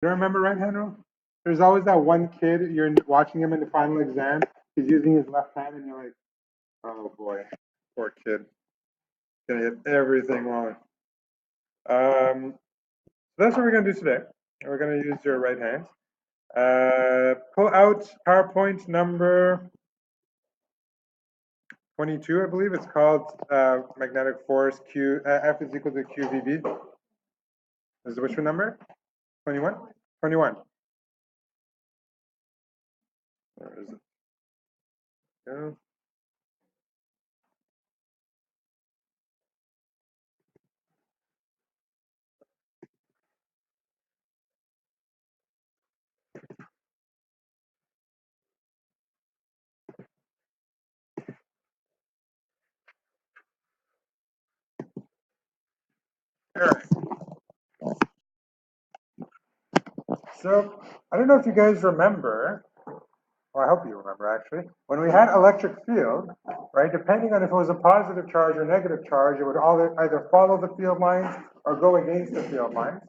You don't remember right hand rule? There's always that one kid, you're watching him in the final exam, he's using his left hand, and you're like, oh boy, poor kid. Gonna get everything wrong. So that's what we're gonna do today. We're gonna use your right hand. Pull out PowerPoint number 22, I believe. It's called magnetic force Q, F is equal to QVB. This is which one number? 21? 21. Where is it? Go. All right. So I don't know if you guys remember, well, I hope you remember actually, when we had electric field, right, depending on if it was a positive charge or negative charge, it would either follow the field lines or go against the field lines.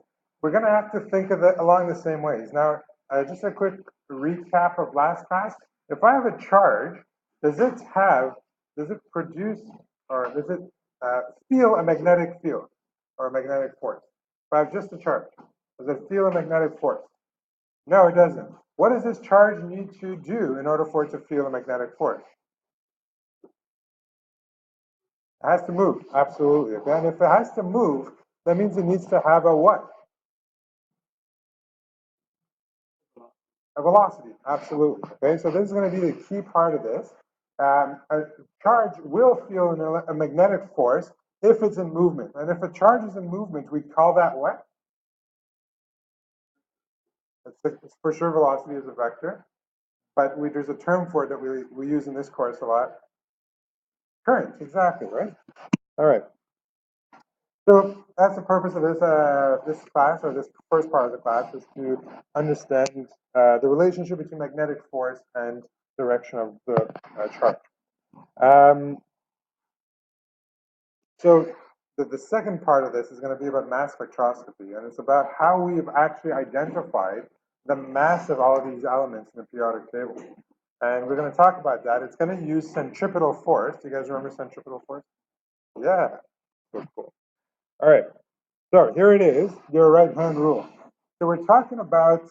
We're going to have to think of it along the same ways. Now, just a quick recap of last class. If I have a charge, does it produce, or does it feel a magnetic field or a magnetic force? If I have just a charge, does it feel a magnetic force? No, it doesn't. What does this charge need to do in order for it to feel a magnetic force? It has to move, absolutely. Okay? And if it has to move, that means it needs to have a what? A velocity, absolutely. Okay, so this is going to be the key part of this. A charge will feel a magnetic force if it's in movement. And if a charge is in movement, we call that what? It's for sure velocity is a vector, but there's a term for it that we use in this course a lot. Current, exactly, right? All right. So that's the purpose of this class, or this first part of the class, is to understand the relationship between magnetic force and direction of the charge. Um, so the second part of this is going to be about mass spectroscopy, and it's about how we've actually identified the mass of all of these elements in the periodic table. And we're going to talk about that. It's going to use centripetal force. Do you guys remember centripetal force? Yeah, so cool. All right. So here it is, your right-hand rule. So we're talking about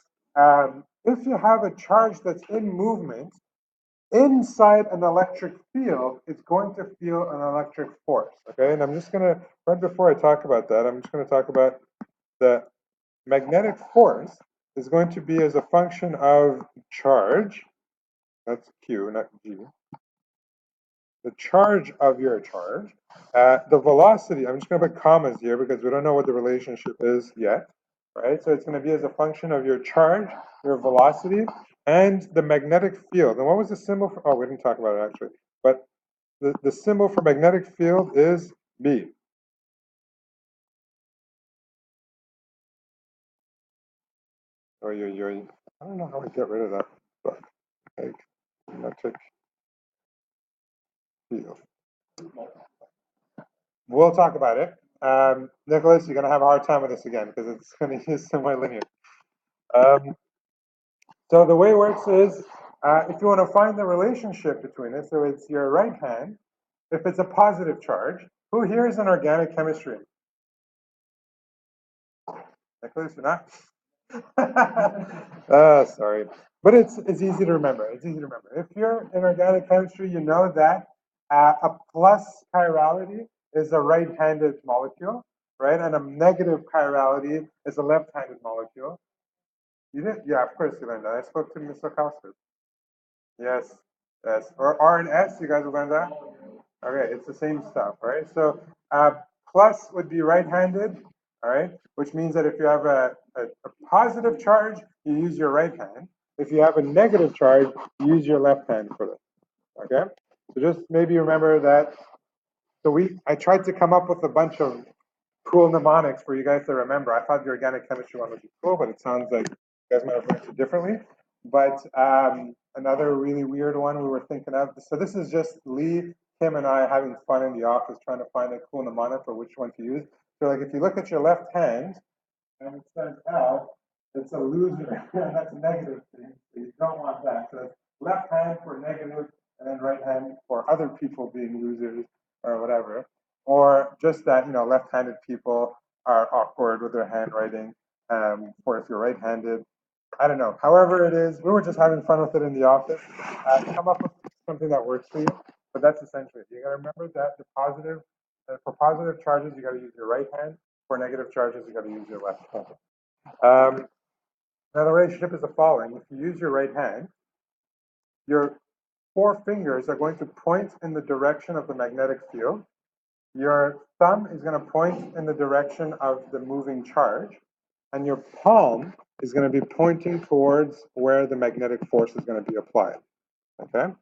if you have a charge that's in movement inside an electric field, it's going to feel an electric force. Okay, and I'm just going to, right before I talk about that, I'm just going to talk about the magnetic force is going to be as a function of charge. That's Q, not G. The charge of your charge. The velocity, I'm just going to put commas here because we don't know what the relationship is yet, right? So it's going to be as a function of your charge, your velocity, and the magnetic field. And what was the symbol for, oh, we didn't talk about it actually, but the symbol for magnetic field is B. Oh, I don't know how we get rid of that book. Magnetic field. We'll talk about it. Nicholas, you're going to have a hard time with this again because it's going to use semi-linear. So the way it works is, if you want to find the relationship between it, so it's your right hand, if it's a positive charge, who here is in organic chemistry? Nicholas, you're not? Sorry. But it's easy to remember. It's easy to remember. If you're in organic chemistry, you know that a plus chirality is a right-handed molecule, right? And a negative chirality is a left-handed molecule. You did? Yeah, of course you learned that. I spoke to Mr. Kausper. Yes, yes. Or R and S, you guys have learned that? Okay, it's the same stuff, right? So plus would be right-handed, all right? Which means that if you have a positive charge, you use your right hand. If you have a negative charge, you use your left hand for this, okay? So just maybe remember that. So I tried to come up with a bunch of cool mnemonics for you guys to remember. I thought the organic chemistry one would be cool, but it sounds like you guys might have learned it differently. But another really weird one we were thinking of. So this is just Lee, Kim, and I having fun in the office trying to find a cool mnemonic for which one to use. So like if you look at your left hand and it says L, It's a loser. That's a negative thing. So you don't want that. So it's left hand for negative, and then right hand for other people being losers or whatever. Or just that, left-handed people are awkward with their handwriting. Or if you're right-handed, I don't know. However it is, we were just having fun with it in the office. Come up with something that works for you. But that's essentially it. You got to remember that for positive charges, you got to use your right hand. For negative charges, you got to use your left hand. Now the relationship is the following. If you use your right hand, your four fingers are going to point in the direction of the magnetic field. Your thumb is going to point in the direction of the moving charge. And your palm is going to be pointing towards where the magnetic force is going to be applied. Okay?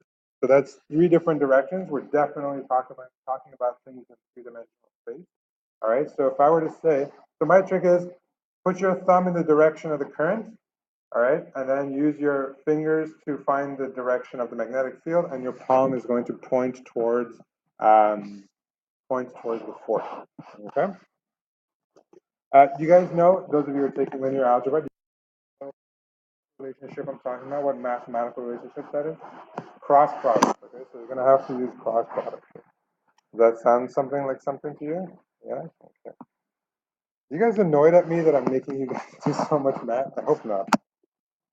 So that's three different directions. We're definitely talking about things in three-dimensional space. All right, so if I were to say, so my trick is put your thumb in the direction of the current, all right, and then use your fingers to find the direction of the magnetic field, and your palm is going to point towards the force. Okay. Do you guys know, those of you who are taking linear algebra, do you know what relationship I'm talking about? What mathematical relationship that is? Cross product. Okay, so you're going to have to use cross product. Does that sound something to you? Yeah. Okay. You guys annoyed at me that I'm making you guys do so much math? I hope not.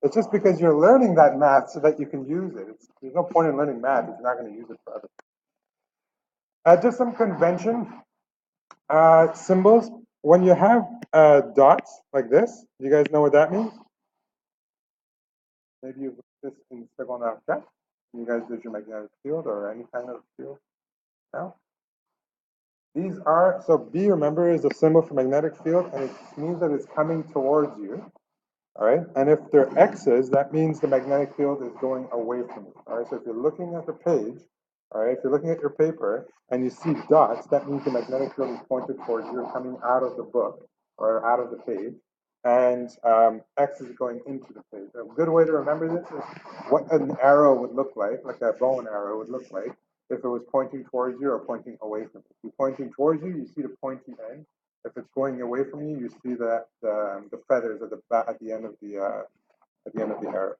It's just because you're learning that math so that you can use it. There's no point in learning math if you're not going to use it forever. Just some convention symbols. When you have dots like this, do you guys know what that means? Maybe you've this in Secondaire 4. You guys did your magnetic field or any kind of field now. These are, so B, remember, is a symbol for magnetic field, and it means that it's coming towards you. All right, and if they're X's, that means the magnetic field is going away from you. All right, so if you're looking at the page, all right, if you're looking at your paper and you see dots, that means the magnetic field is pointed towards you, coming out of the book or out of the page, and X is going into the page. A good way to remember this is what an arrow would look like a bow and arrow would look like if it was pointing towards you or pointing away from you. If you're pointing towards you, you see the pointy end. If it's going away from you, you see that the feathers at the end of the arrow.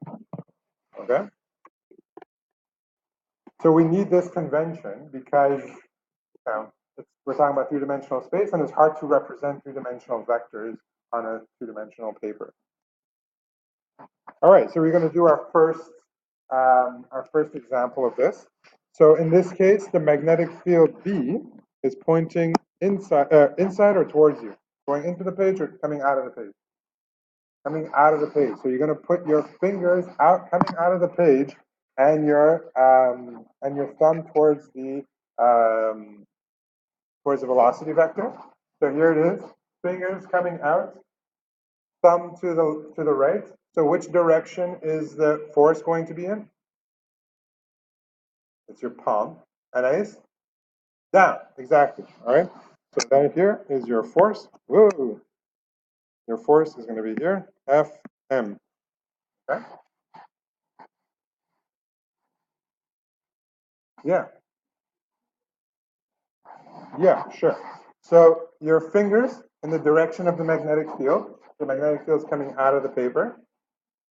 Okay. So we need this convention because we're talking about three-dimensional space, and it's hard to represent three-dimensional vectors on a two-dimensional paper. All right. So we're going to do our first example of this. So in this case, the magnetic field B is pointing inside or towards you, going into the page or coming out of the page. Coming out of the page. So you're going to put your fingers out, coming out of the page, and your thumb towards the velocity vector. So here it is. Fingers coming out, thumb to the right. So which direction is the force going to be in? It's your palm. Nice. Down. Exactly. All right. So down here is your force. Whoa. Your force is going to be here. Fm. Okay. Yeah. Yeah, sure. So your fingers in the direction of the magnetic field. The magnetic field is coming out of the paper.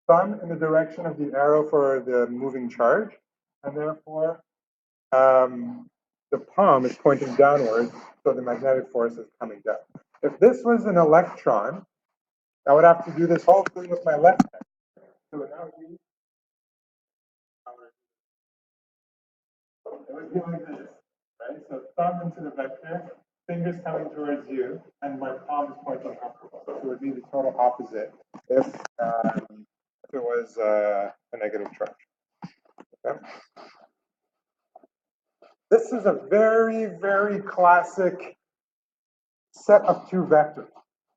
Thumb in the direction of the arrow for the moving charge. And therefore, the palm is pointing downwards, so the magnetic force is coming down. If this was an electron, I would have to do this whole thing with my left hand. So now it would be like this, right? So thumb into the vector, fingers coming towards you, and my palm is pointing upwards. So it would be the total opposite if it was a negative charge. Okay? This is a very, very classic set of two vectors.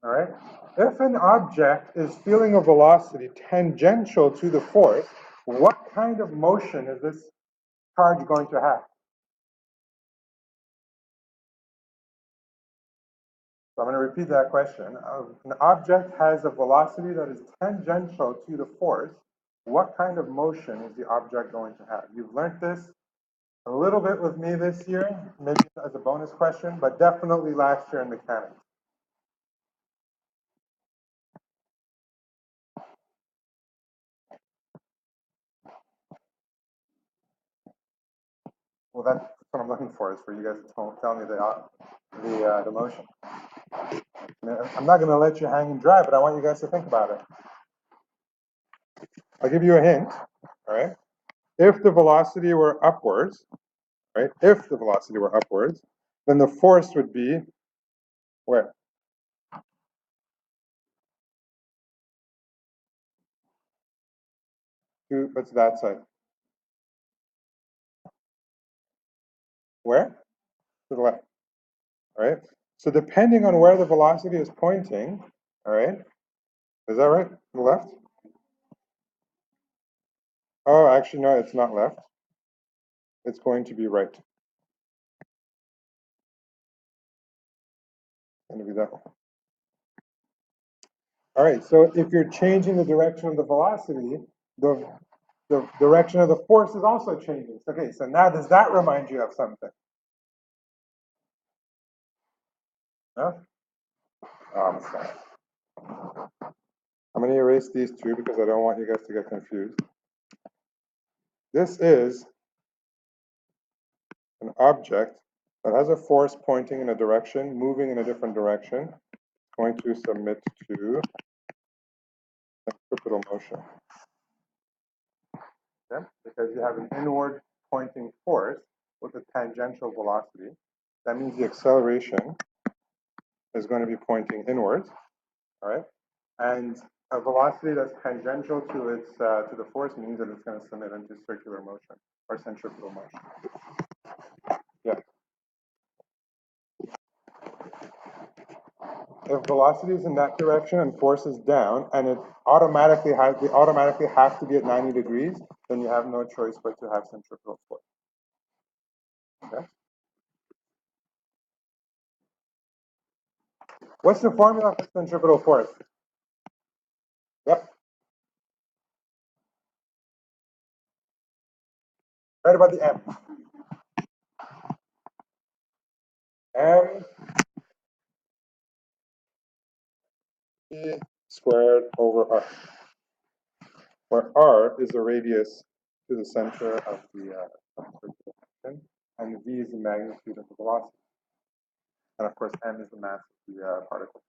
All right. If an object is feeling a velocity tangential to the force, what kind of motion is this charge going to have? So I'm going to repeat that question. An object has a velocity that is tangential to the force. What kind of motion is the object going to have? You've learned this a little bit with me this year, maybe as a bonus question, but definitely last year in mechanics. that's what I'm looking for, is for you guys to tell me the motion. I'm not going to let you hang and dry, but I want you guys to think about it. I'll give you a hint, all right? If the velocity were upwards, right? If the velocity were upwards, then the force would be where? What's that side? Where? To the left, all right? So depending on where the velocity is pointing, all right? Is that right? To the left? Oh, actually, no, it's not left. It's going to be right. It's going to be that one. All right, so if you're changing the direction of the velocity, the direction of the force is also changing. Okay, so now does that remind you of something? No? Oh, I'm sorry. I'm going to erase these two because I don't want you guys to get confused. This is an object that has a force pointing in a direction, moving in a different direction, going to submit to centripetal motion. Okay? Because you have an inward pointing force with a tangential velocity. That means the acceleration is going to be pointing inwards, all right? And a velocity that's tangential to its to the force means that it's going to submit into circular motion or centripetal motion. Yeah. If velocity is in that direction and force is down, and they automatically have to be at 90 degrees, then you have no choice but to have centripetal force. Okay. What's the formula for centripetal force? Yep. Right about the M. M E squared over R, where R is the radius to the center of the circular motion, and V is the magnitude of the velocity. And of course, M is the mass of the particle.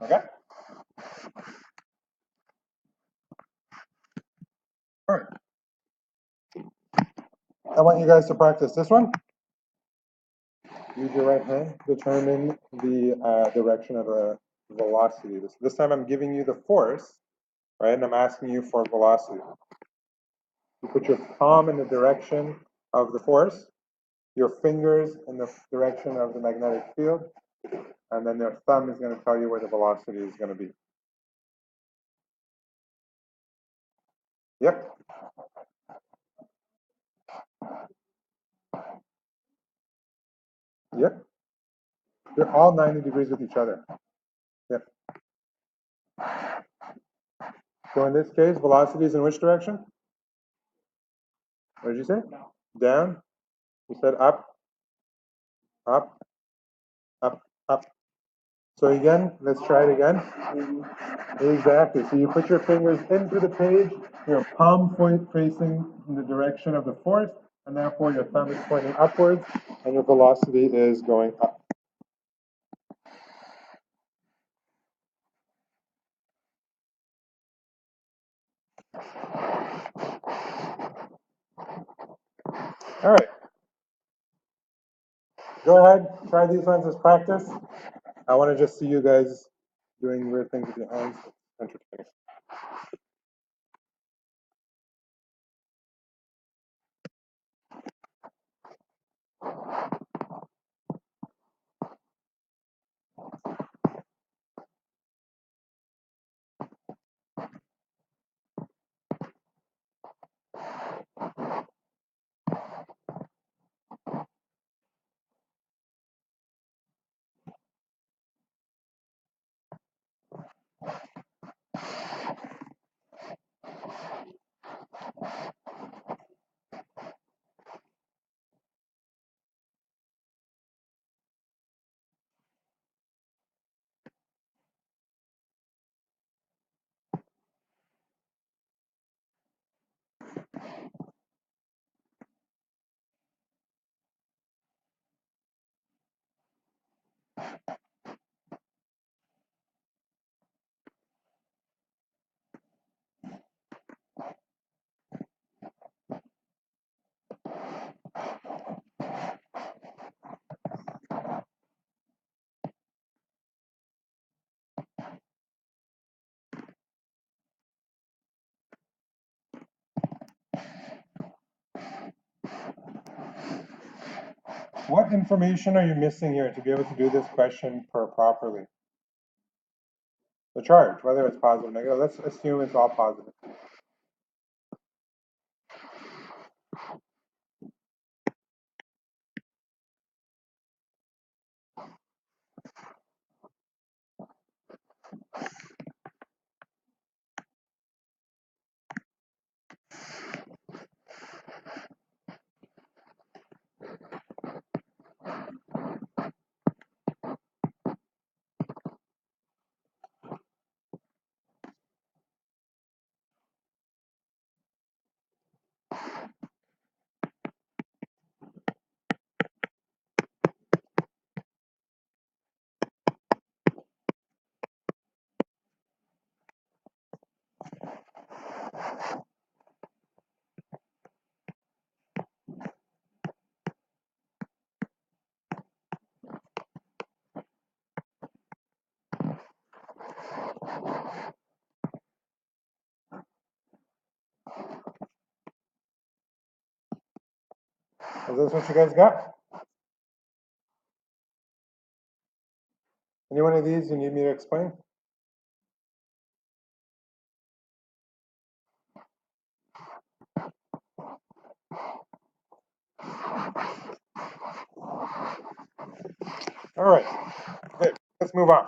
Okay? All right. I want you guys to practice this one. Use your right hand. Determine the direction of the velocity. This time I'm giving you the force, right? And I'm asking you for velocity. You put your palm in the direction of the force, your fingers in the direction of the magnetic field, and then your thumb is going to tell you where the velocity is going to be. Yep. Yep. They're all 90 degrees with each other. Yep. So in this case, velocity is in which direction? What did you say? Down. You said up, up, up, up. So again, let's try it again. Exactly. So you put your fingers into the page, your palm facing in the direction of the force, and therefore your thumb is pointing upwards, and your velocity is going up. All right. Go ahead, try these ones as practice. I want to just see you guys doing weird things with your hands. It's entertaining. What information are you missing here to be able to do this question properly? The charge, whether it's positive or negative. Let's assume it's all positive. Is this what you guys got? Any one of these you need me to explain? All right, good. Let's move on.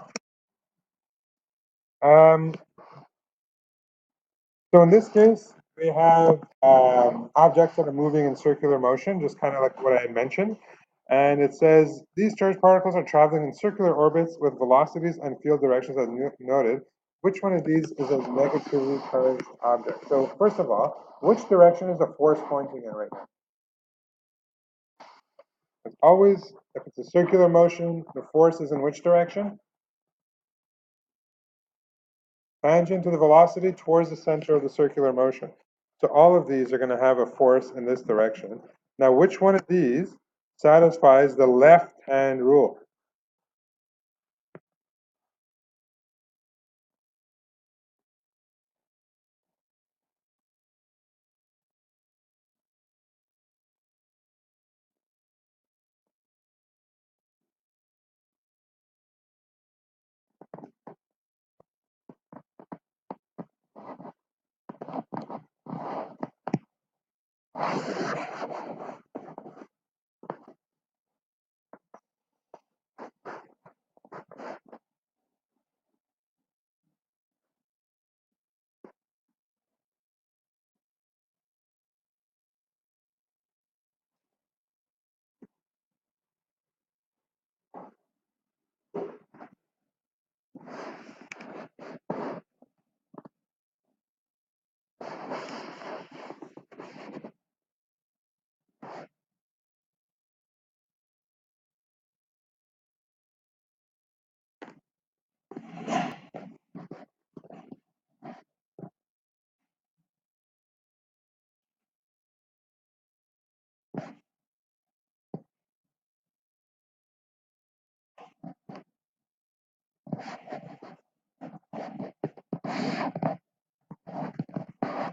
So in this case, we have objects that are moving in circular motion, just kind of like what I mentioned. And it says these charged particles are traveling in circular orbits with velocities and field directions as noted. Which one of these is a negatively charged object? So first of all, which direction is the force pointing in right now? It's always, if it's a circular motion, the force is in which direction? Tangent to the velocity towards the center of the circular motion. So all of these are going to have a force in this direction. Now, which one of these satisfies the left-hand rule?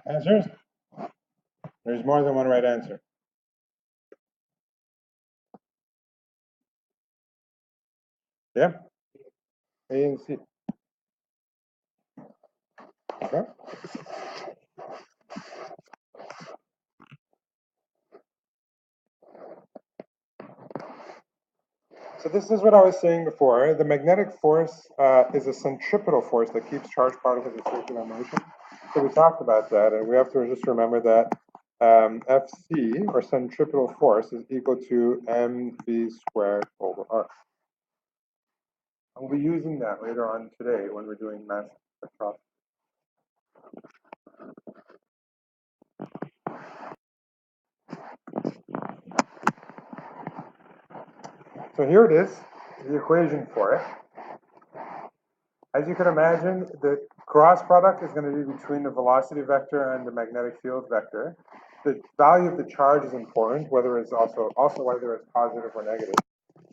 Answers? There's more than one right answer. Yeah? A and C. Okay. So this is what I was saying before. The magnetic force is a centripetal force that keeps charged particles in circular motion. So we talked about that, and we have to just remember that Fc, or centripetal force, is equal to mv squared over r. I'll be using that later on today when we're doing mass spectrometry. So here it is, the equation for it. As you can imagine, the cross product is going to be between the velocity vector and the magnetic field vector. The value of the charge is important, whether it's also whether it's positive or negative.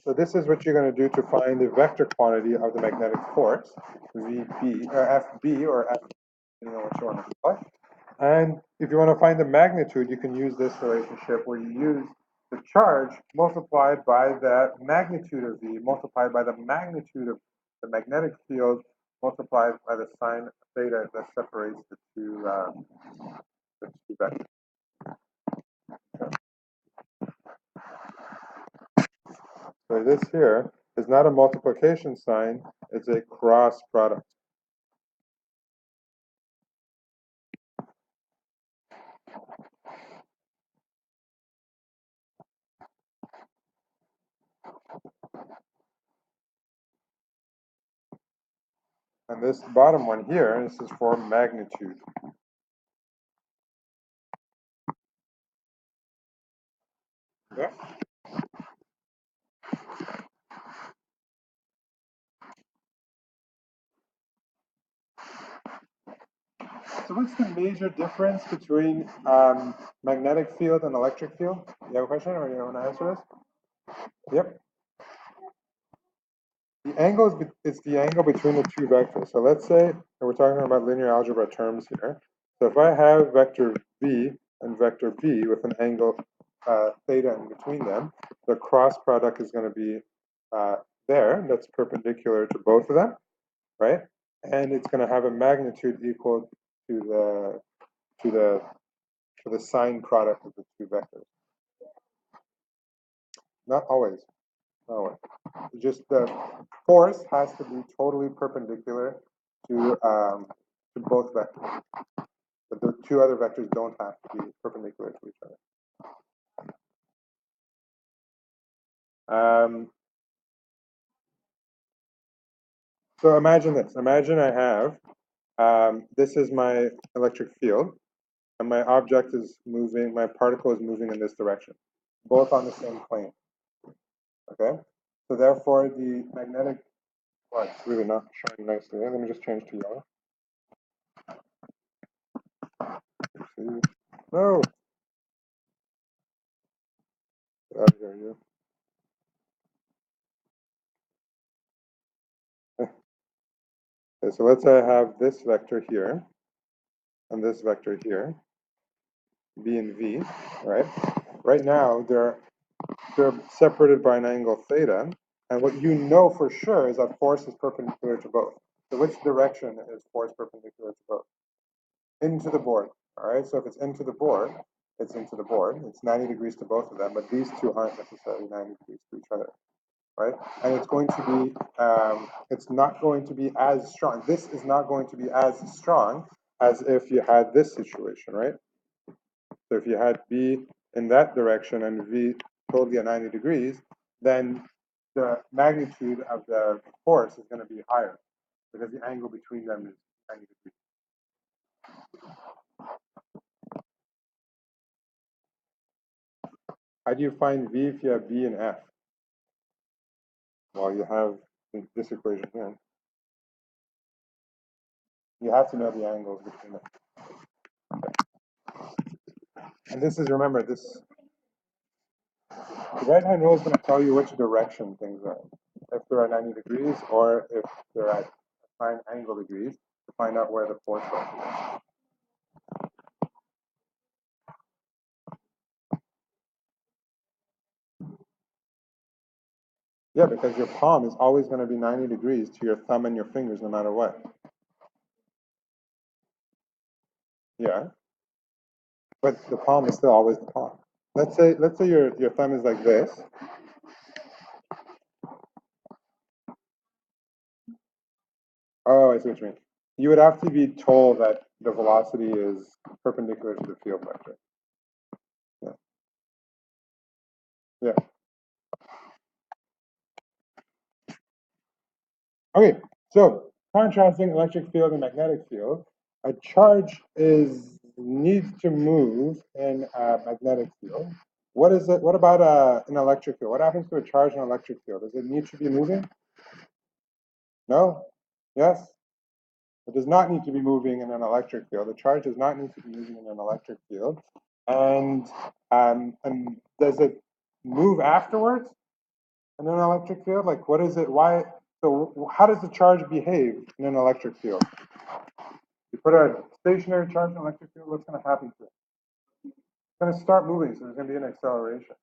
So this is what you're going to do to find the vector quantity of the magnetic force, VB or FB or F, depending on what you want to call it. And if you want to find the magnitude, you can use this relationship where you use the charge multiplied by the magnitude of V multiplied by the magnitude of the magnetic field multiplied by the sine theta that separates the two vectors. So this here is not a multiplication sign, it's a cross product. And this bottom one here, this is for magnitude. Yeah. So what's the major difference between magnetic field and electric field? You have a question or you want to answer this? Yep. The angle is the angle between the two vectors. So let's say we're talking about linear algebra terms here. So if I have vector v and vector b with an angle theta in between them, the cross product is going to be there. That's perpendicular to both of them, right? And it's going to have a magnitude equal to the sine product of the two vectors. Not always. Not always. Just the force has to be totally perpendicular to both vectors. But the two other vectors don't have to be perpendicular to each other. So imagine this. Imagine I have, this is my electric field, and my object is moving, my particle is moving in this direction, both on the same plane. Okay? So therefore, the magnetic, well, it's really not showing nicely. Let me just change to yellow. No! Get out of here, you. Okay, so let's say I have this vector here, and this vector here, b and v, right? Right now, they're separated by an angle theta, and what you know for sure is that force is perpendicular to both. So which direction is force perpendicular to both? Into the board, all right? So if it's into the board, it's into the board. It's 90 degrees to both of them, but these two aren't necessarily 90 degrees to each other, right? And it's going to be, it's not going to be as strong. This is not going to be as strong as if you had this situation, right? So if you had B in that direction and V totally at 90 degrees, then the magnitude of the force is going to be higher because the angle between them is 90 degrees. How do you find V if you have B and F? Well, you have this equation here. You have to know the angles between them. And this is, remember, this, the right-hand rule is going to tell you which direction things are. If they're at 90 degrees or if they're at sine angle degrees to find out where the force is. Yeah, because your palm is always going to be 90 degrees to your thumb and your fingers no matter what. Yeah. But the palm is still always the palm. Let's say your thumb is like this. Oh, I see what you mean. You would have to be told that the velocity is perpendicular to the field vector. Yeah. Yeah. Okay, so contrasting electric field and magnetic field, a charge needs to move in a magnetic field. What is it? What about an electric field? What happens to a charge in an electric field? Does it need to be moving? No? Yes? It does not need to be moving in an electric field. The charge does not need to be moving in an electric field. And does it move afterwards in an electric field? Like, what is it? Why? So, how does the charge behave in an electric field? You put a stationary charge in an electric field, what's going to happen to it? It's going to start moving, so there's going to be an acceleration,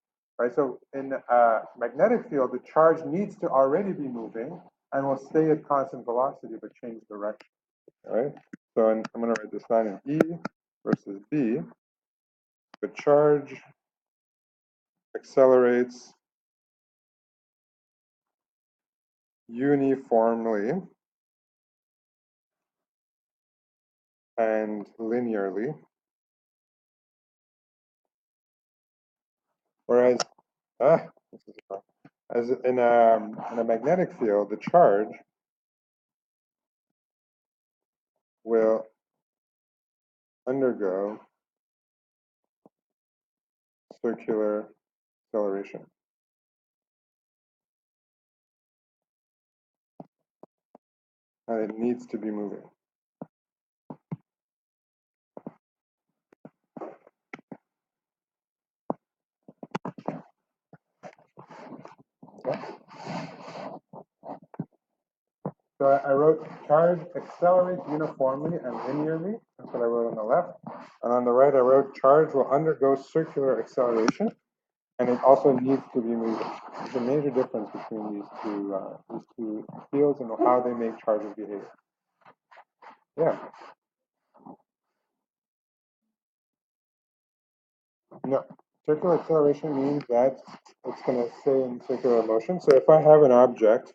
right? So in a magnetic field, the charge needs to already be moving and will stay at constant velocity but change direction, all right? So I'm going to write this down in E versus B. The charge accelerates uniformly and linearly, whereas this is a problem. As in a magnetic field, the charge will undergo circular acceleration. And it needs to be moving. Okay. So I wrote charge accelerates uniformly and linearly. That's what I wrote on the left. And on the right, I wrote charge will undergo circular acceleration, and it also needs to be moving. There's a major difference between these two fields and how they make charges behave. Yeah. No. Circular acceleration means that it's going to stay in circular motion. So if I have an object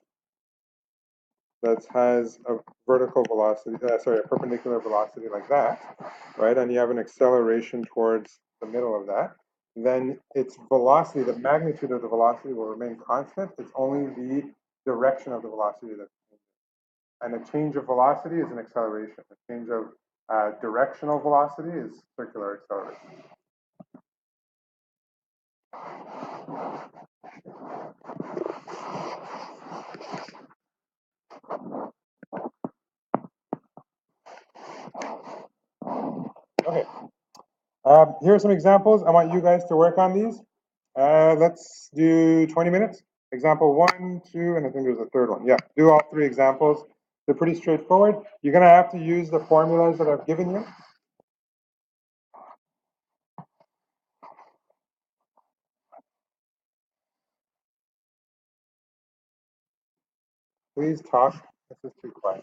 that has a vertical velocity, sorry, a perpendicular velocity like that, right? And you have an acceleration towards the middle of that, then its velocity, the magnitude of the velocity will remain constant. It's only the direction of the velocity that's changing. And a change of velocity is an acceleration. A change of directional velocity is circular acceleration. Okay. Here are some examples. I want you guys to work on these. Let's do 20 minutes. Example 1, 2, and I think there's a third one. Yeah, do all 3 examples. They're pretty straightforward. You're going to have to use the formulas that I've given you. Please talk. This is too quiet.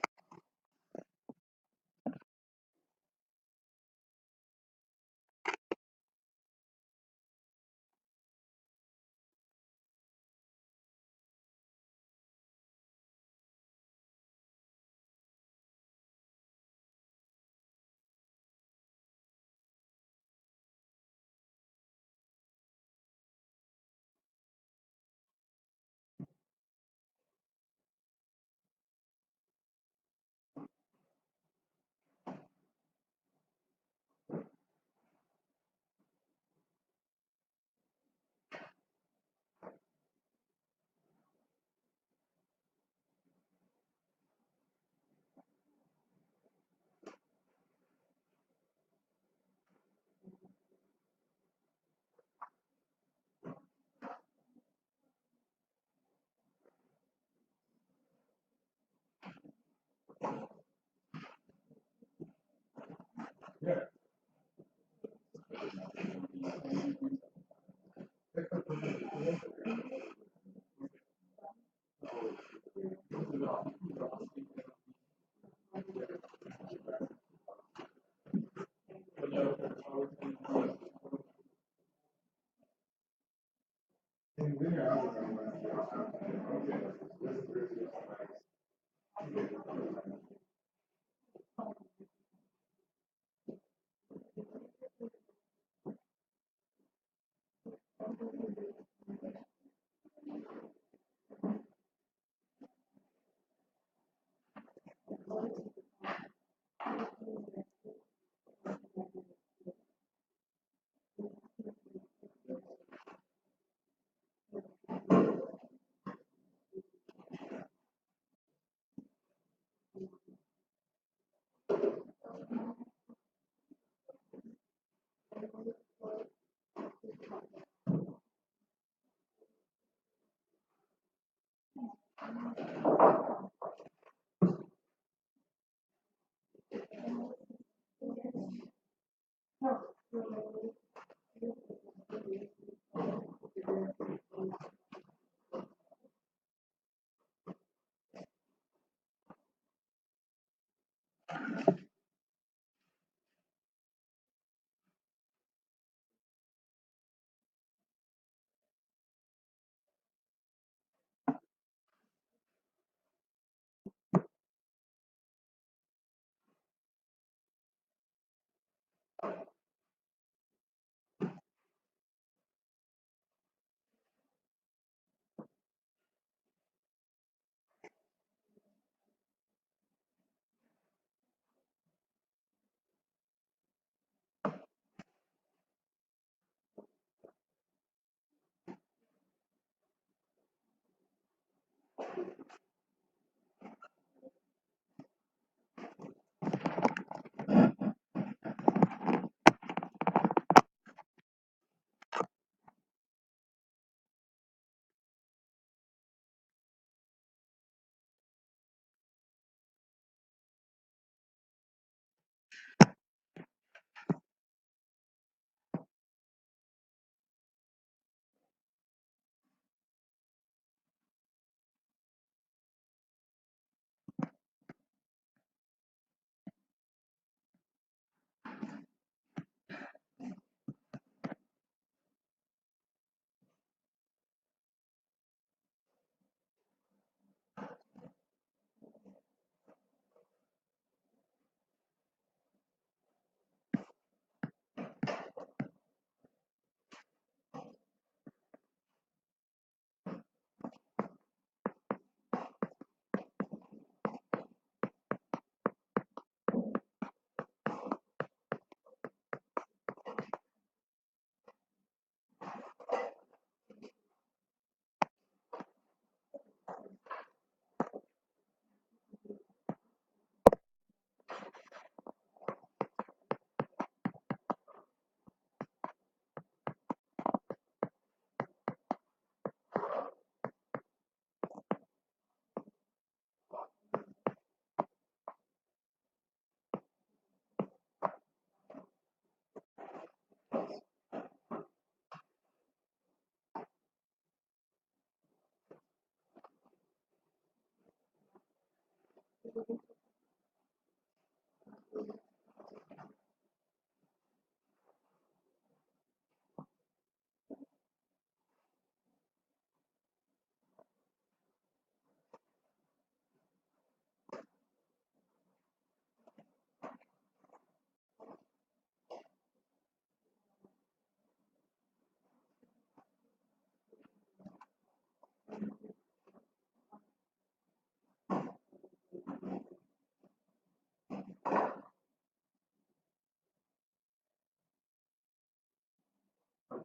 I've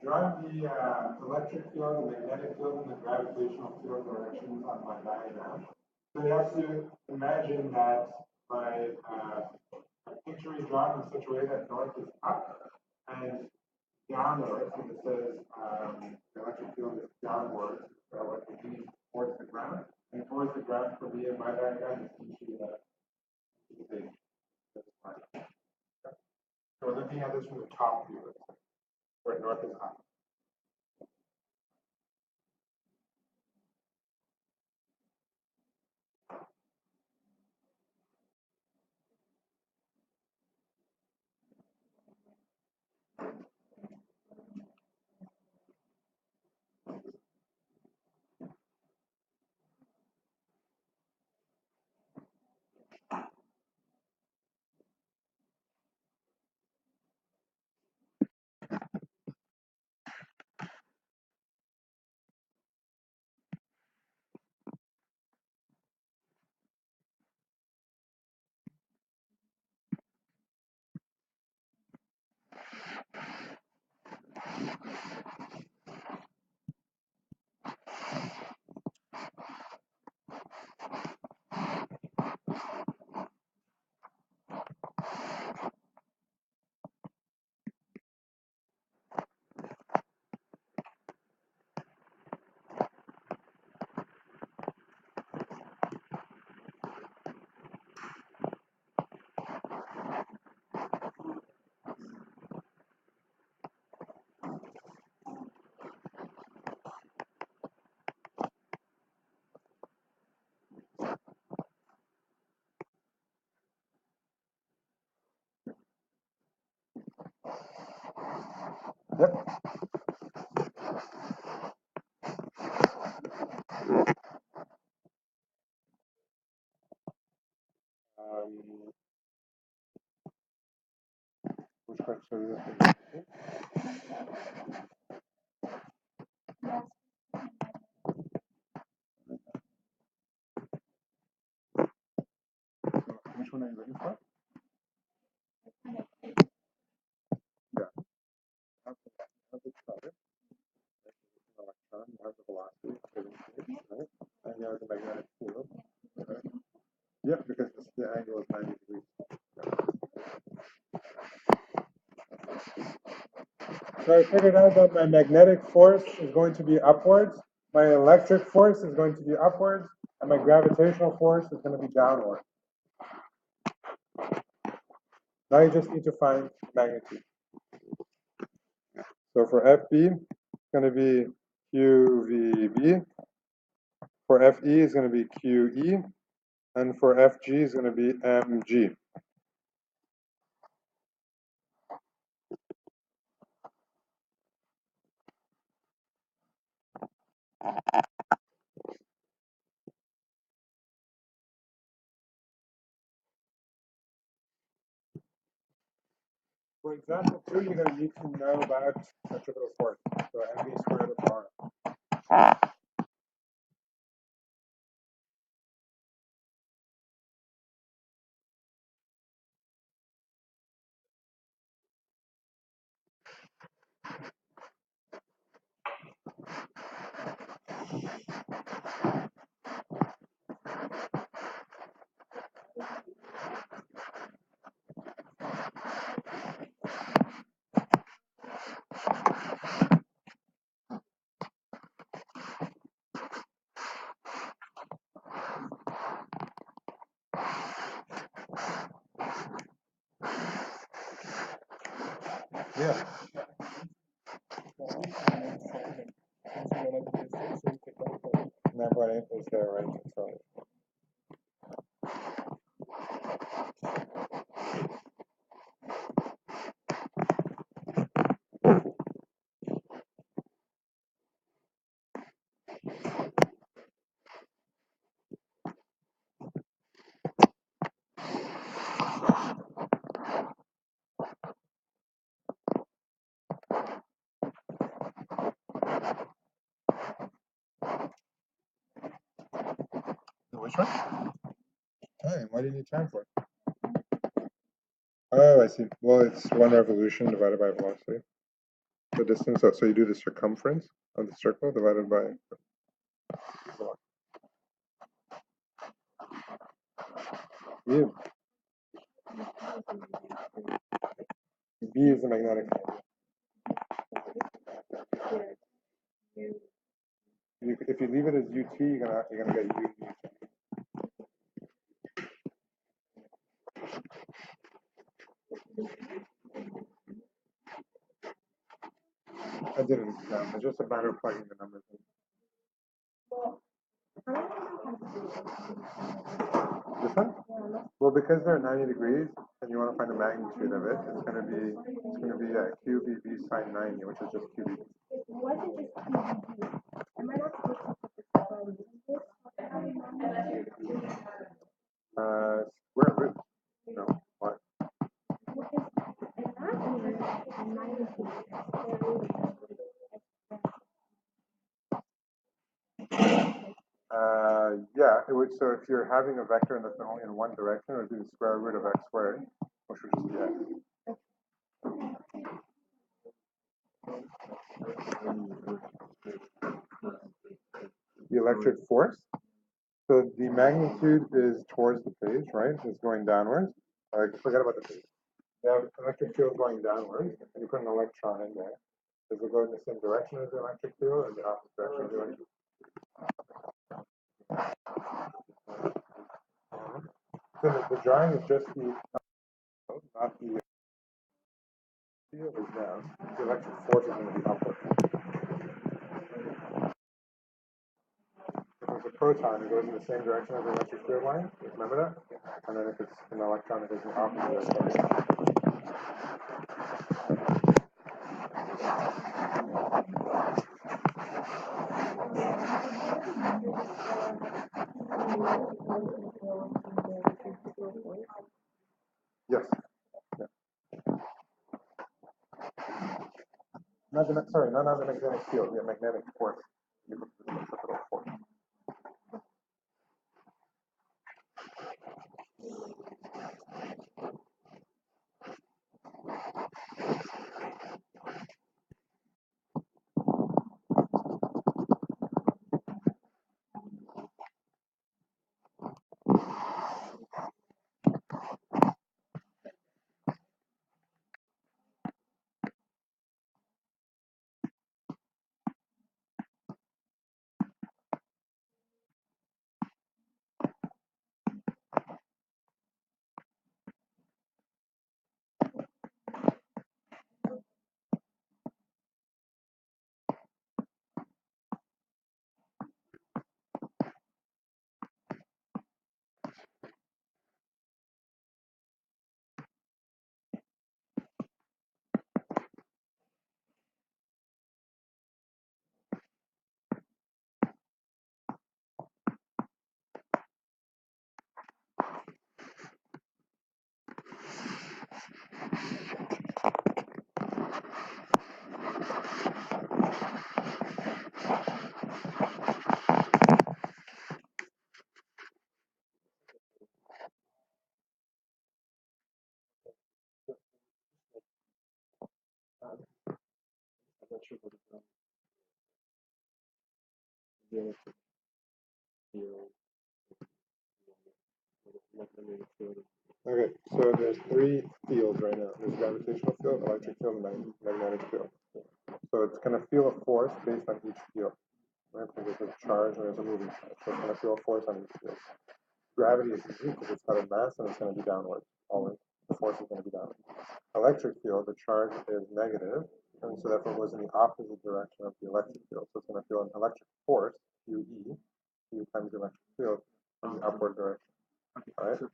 drawn the electric field, the magnetic field, and the gravitational field directions on my diagram. So you have to imagine that my picture is drawn in such a way that north is up and downward. So it says the electric field is downward, so what would be towards the ground. And towards the ground for me in my diagram is usually the stage. So we're looking at this from the top view, where north is up. Yep. Which criteria? Which one are you looking for? Yeah. Have the charge, electron, you have the velocity, right? And you have the magnetic field, right? Yeah, because the angle is 90 degrees. So I figured out that my magnetic force is going to be upwards, my electric force is going to be upwards, and my gravitational force is going to be downward. Now you just need to find magnitude. So for FB, it's going to be QVB. For FE, it's going to be QE. And for FG, is going to be MG. For example 2, you're going to need to know about centripetal force. So MV squared of R. Yeah. Number 8 is there, right? So one? Time. Why do you need time for it? Oh, I see. Well, it's one revolution divided by velocity. The distance, so you do the circumference of the circle divided by U. B is the magnetic field. If you leave it as UT, you're gonna get U. I didn't. It's just a matter of plugging the numbers in. This one? Well, because they're 90 degrees, and you want to find the magnitude of it, it's gonna be QVB sine 90, which is just QV. Square root. No, what? Yeah, it would. So if you're having a vector and that's only in one direction, it would be the square root of x squared, which would just be x. The electric force. So the magnitude is towards the page, right? It's going downwards. Forget about the page. You have electric field going downwards, and you put an electron in there. Does it go in the same direction as the electric field, or the opposite direction of the electric field? So the drawing is just the not the field is down. The electric force is going to be upward. If it's a proton, it goes in the same direction as the electric field line. Remember that? And then if it's an electron, it goes in the opposite direction. Yes. Yeah. Not the magnetic field. The magnetic force. You look at the centripetal force. Okay, so there's three fields right now. There's gravitational field, electric field, and magnetic field. So it's going to feel a force based on each field. Right? Because there's a charge and there's a moving charge. So it's going to feel a force on each field. Gravity is easy because it's got a mass and it's going to be downward. Always. The force is going to be downward. Electric field, the charge is negative, and so therefore it goes in the opposite direction of the electric field. So it's going to feel an electric force, QE, Q times the electric field, in the upward direction. All right? So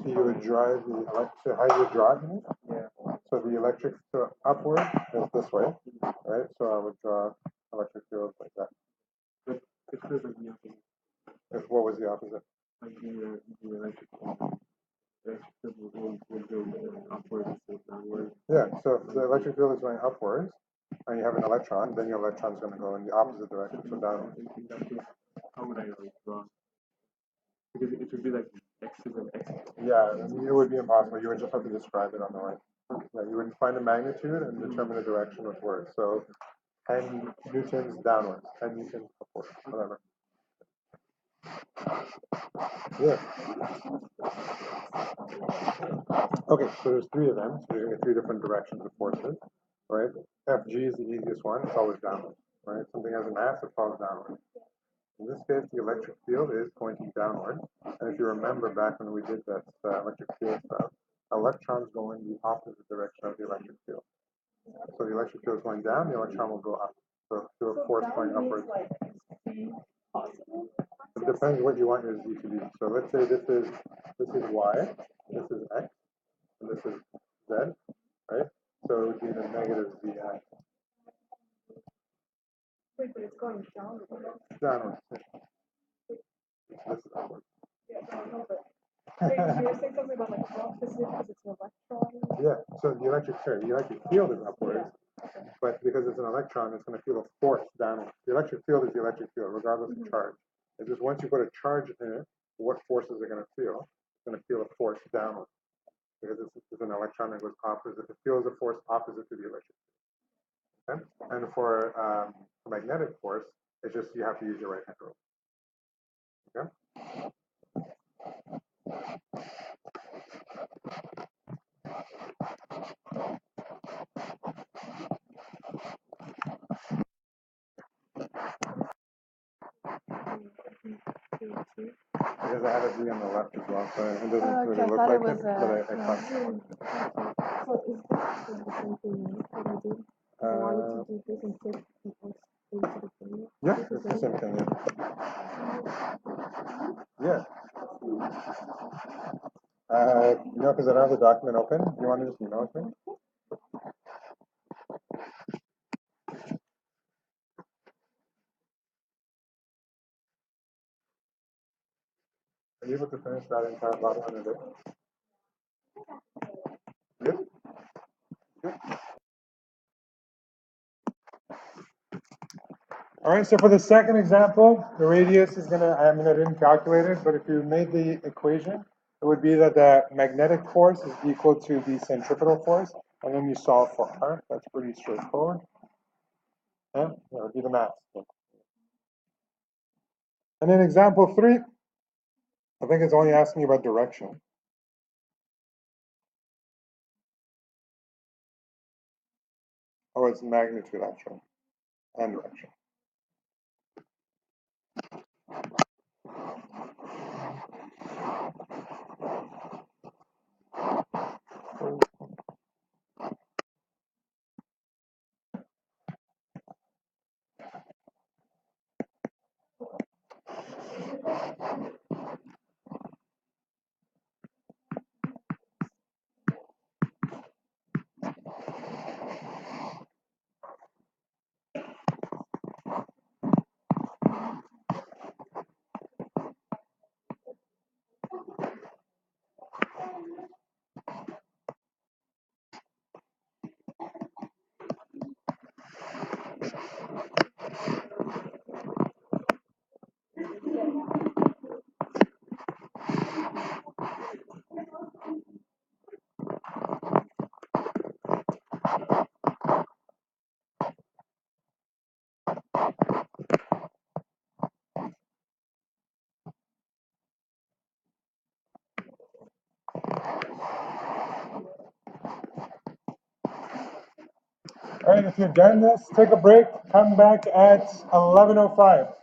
you would drive the electric, how you would drive it? Yeah. So the electric field upward is this way, right? So I would draw electric field like that. What was the opposite? So if the electric field is going upwards, and you have an electron, then your electron is going to go in the opposite direction, so downwards. How would I like draw? Because it would be like x is an x. Yeah, it would be impossible. You would just have to describe it on the right. Yeah, you would find a magnitude and determine the direction with words. So 10 newtons downwards, 10 newtons upwards, whatever. Yeah. Okay, so there's three of them. So you're going to get three different directions of forces, right? Fg is the easiest one. It's always downward, right? Something has a mass, it falls downward. In this case, the electric field is pointing downward. And if you remember back when we did that electric field stuff, electrons go in the opposite direction of the electric field. So the electric field is going down, the electron will go up. So the force going upwards. It depends what you want your z to be. So let's say this is y, this is x, and this is z, right? So it would be the negative z-x. Wait, but it's going down. Downward. This is upward. Yeah, no, but you were saying something about like opposite because it's an electron. Yeah, so the electric field is upwards, but because it's an electron, it's going to feel a force downward. The electric field is the electric field, regardless of charge. It's just once you put a charge in it, what forces are going to feel? It's going to feel a force downward because it's an electron that goes opposite. It feels a force opposite to the electric field. Okay? And for magnetic force, it's just you have to use your right hand rule. Okay? Because I had a V on the left as well, so it doesn't really Okay, I look thought like it was it, but I yeah. crossed it. So is this the same thing that I did? I wanted to do this and take the x into the thing. Yeah, it's the same thing. Yeah. No, because I don't have the document open. Do you want to just email it to me? Are you able to finish that entire bottle in a day? Good? Good. All right, so for the second example, the radius is going to, I didn't calculate it, but if you made the equation, it would be that the magnetic force is equal to the centripetal force, and then you solve for R. That's pretty straightforward. Yeah, that would be the mass. And then example 3, I think it's only asking you about direction. Oh, it's magnitude actually, and direction. All right, if you're done this, take a break, come back at 11:05.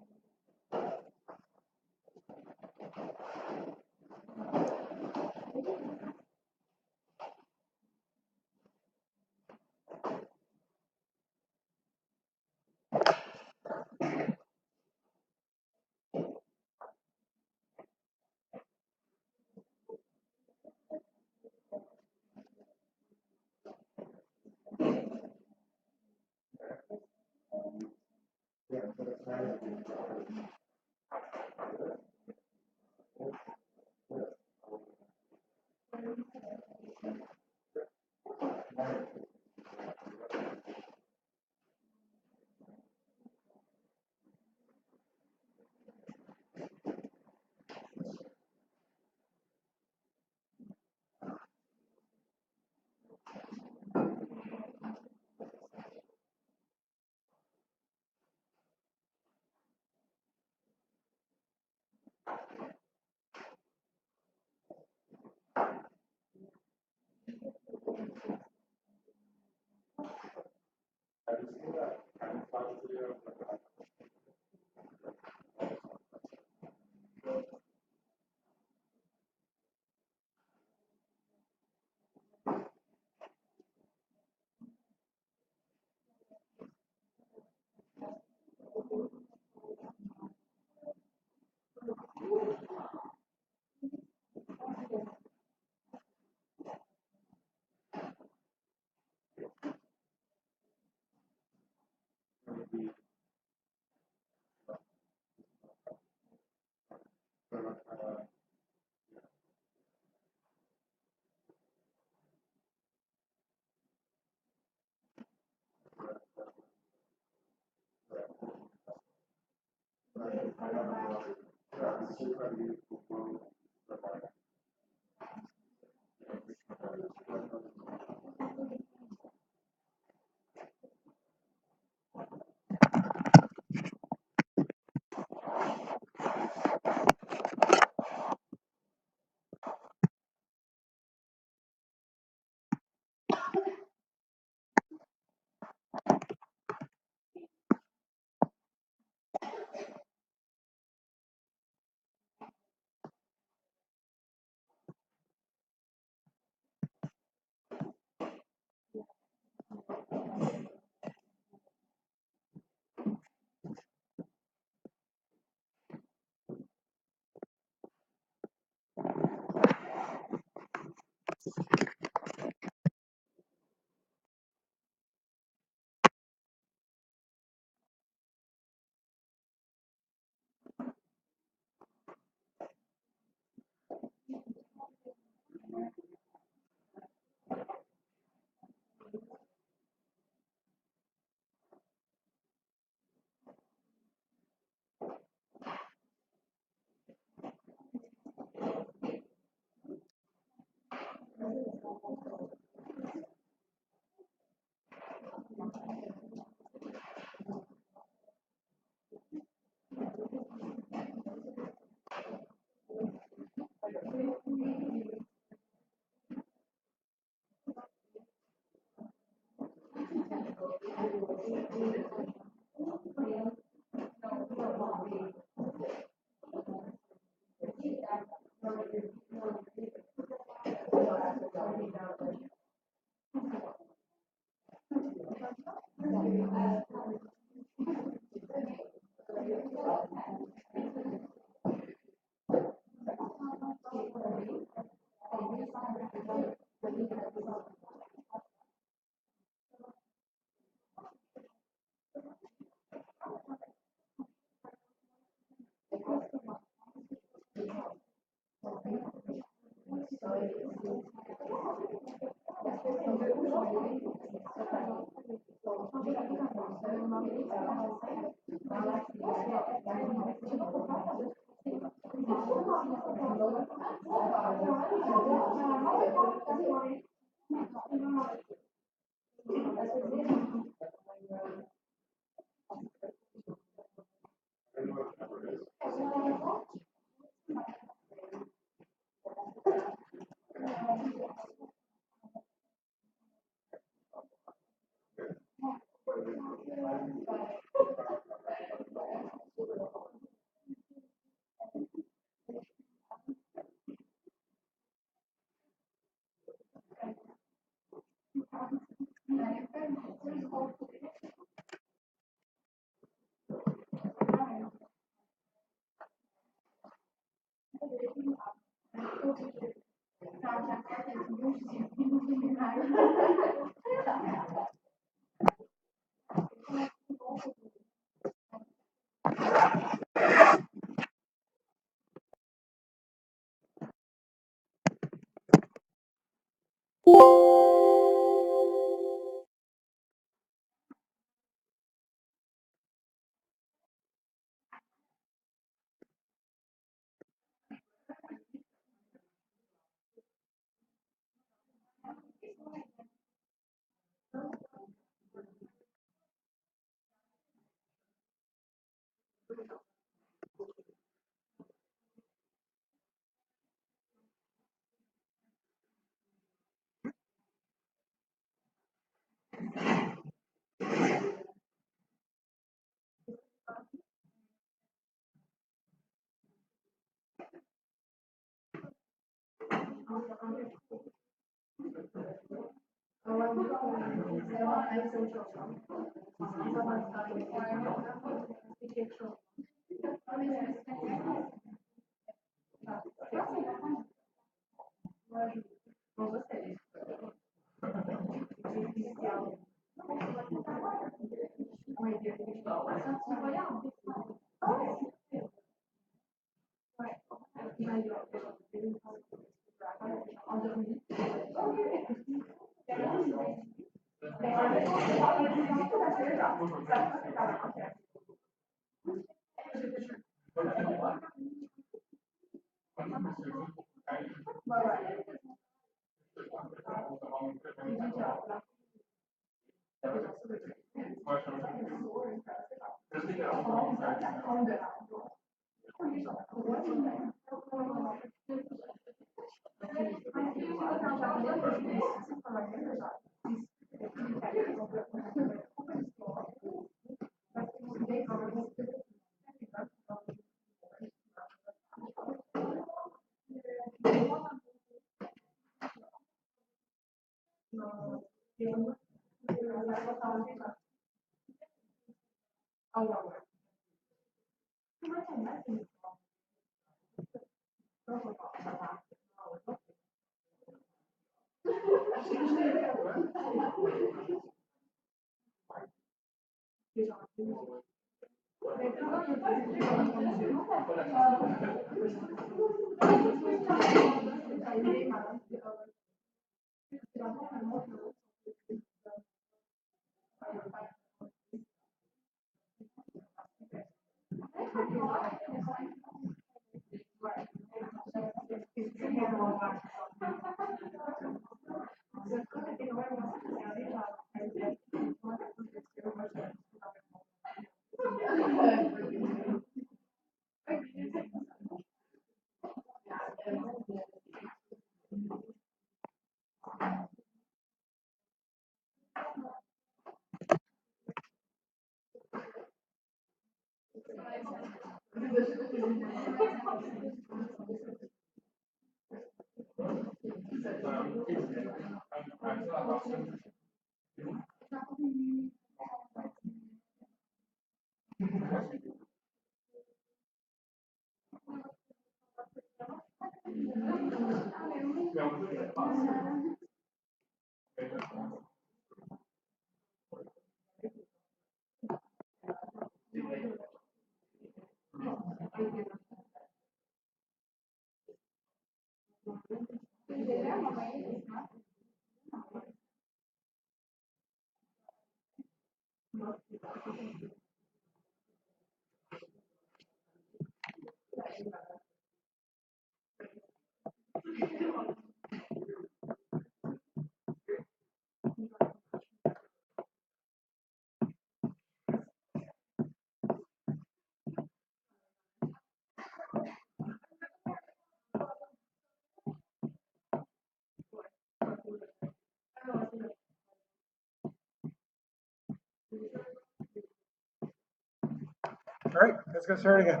All right, let's get started again.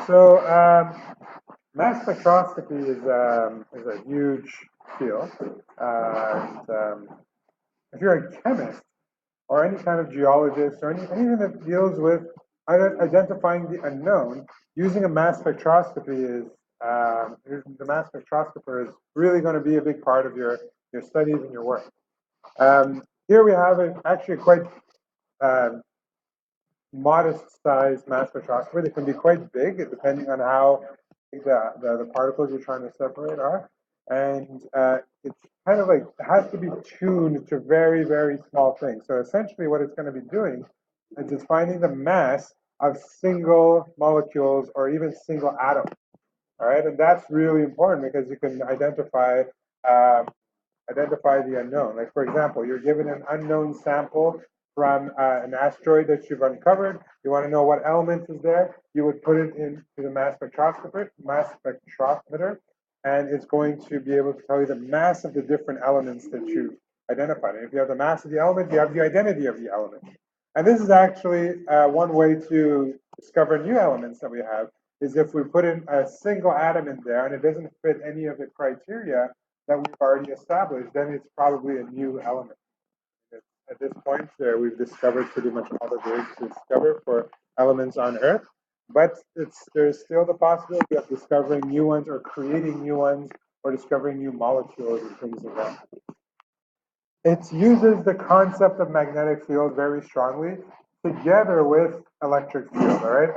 So mass spectroscopy is a huge field. If you're a chemist or any kind of geologist or anything that deals with identifying the unknown, using a mass spectroscopy is the mass spectroscoper is really going to be a big part of your studies and your work. Here we have actually quite modest sized mass spectroscopy. They can be quite big depending on how big the particles you're trying to separate are. And it's kind of like, it has to be tuned to very, very small things. So essentially what it's going to be doing is just finding the mass of single molecules or even single atoms. All right, and that's really important because you can identify the unknown. Like for example, you're given an unknown sample from an asteroid that you've uncovered. You want to know what element is there. You would put it into the mass spectrometer, and it's going to be able to tell you the mass of the different elements that you've identified. And if you have the mass of the element, you have the identity of the element. And this is actually one way to discover new elements that we have, is if we put in a single atom in there and it doesn't fit any of the criteria that we've already established, then it's probably a new element. At this point, we've discovered pretty much all that there is to discover for elements on Earth, but there's still the possibility of discovering new ones or creating new ones or discovering new molecules and things like that. It uses the concept of magnetic field very strongly together with electric field, all right?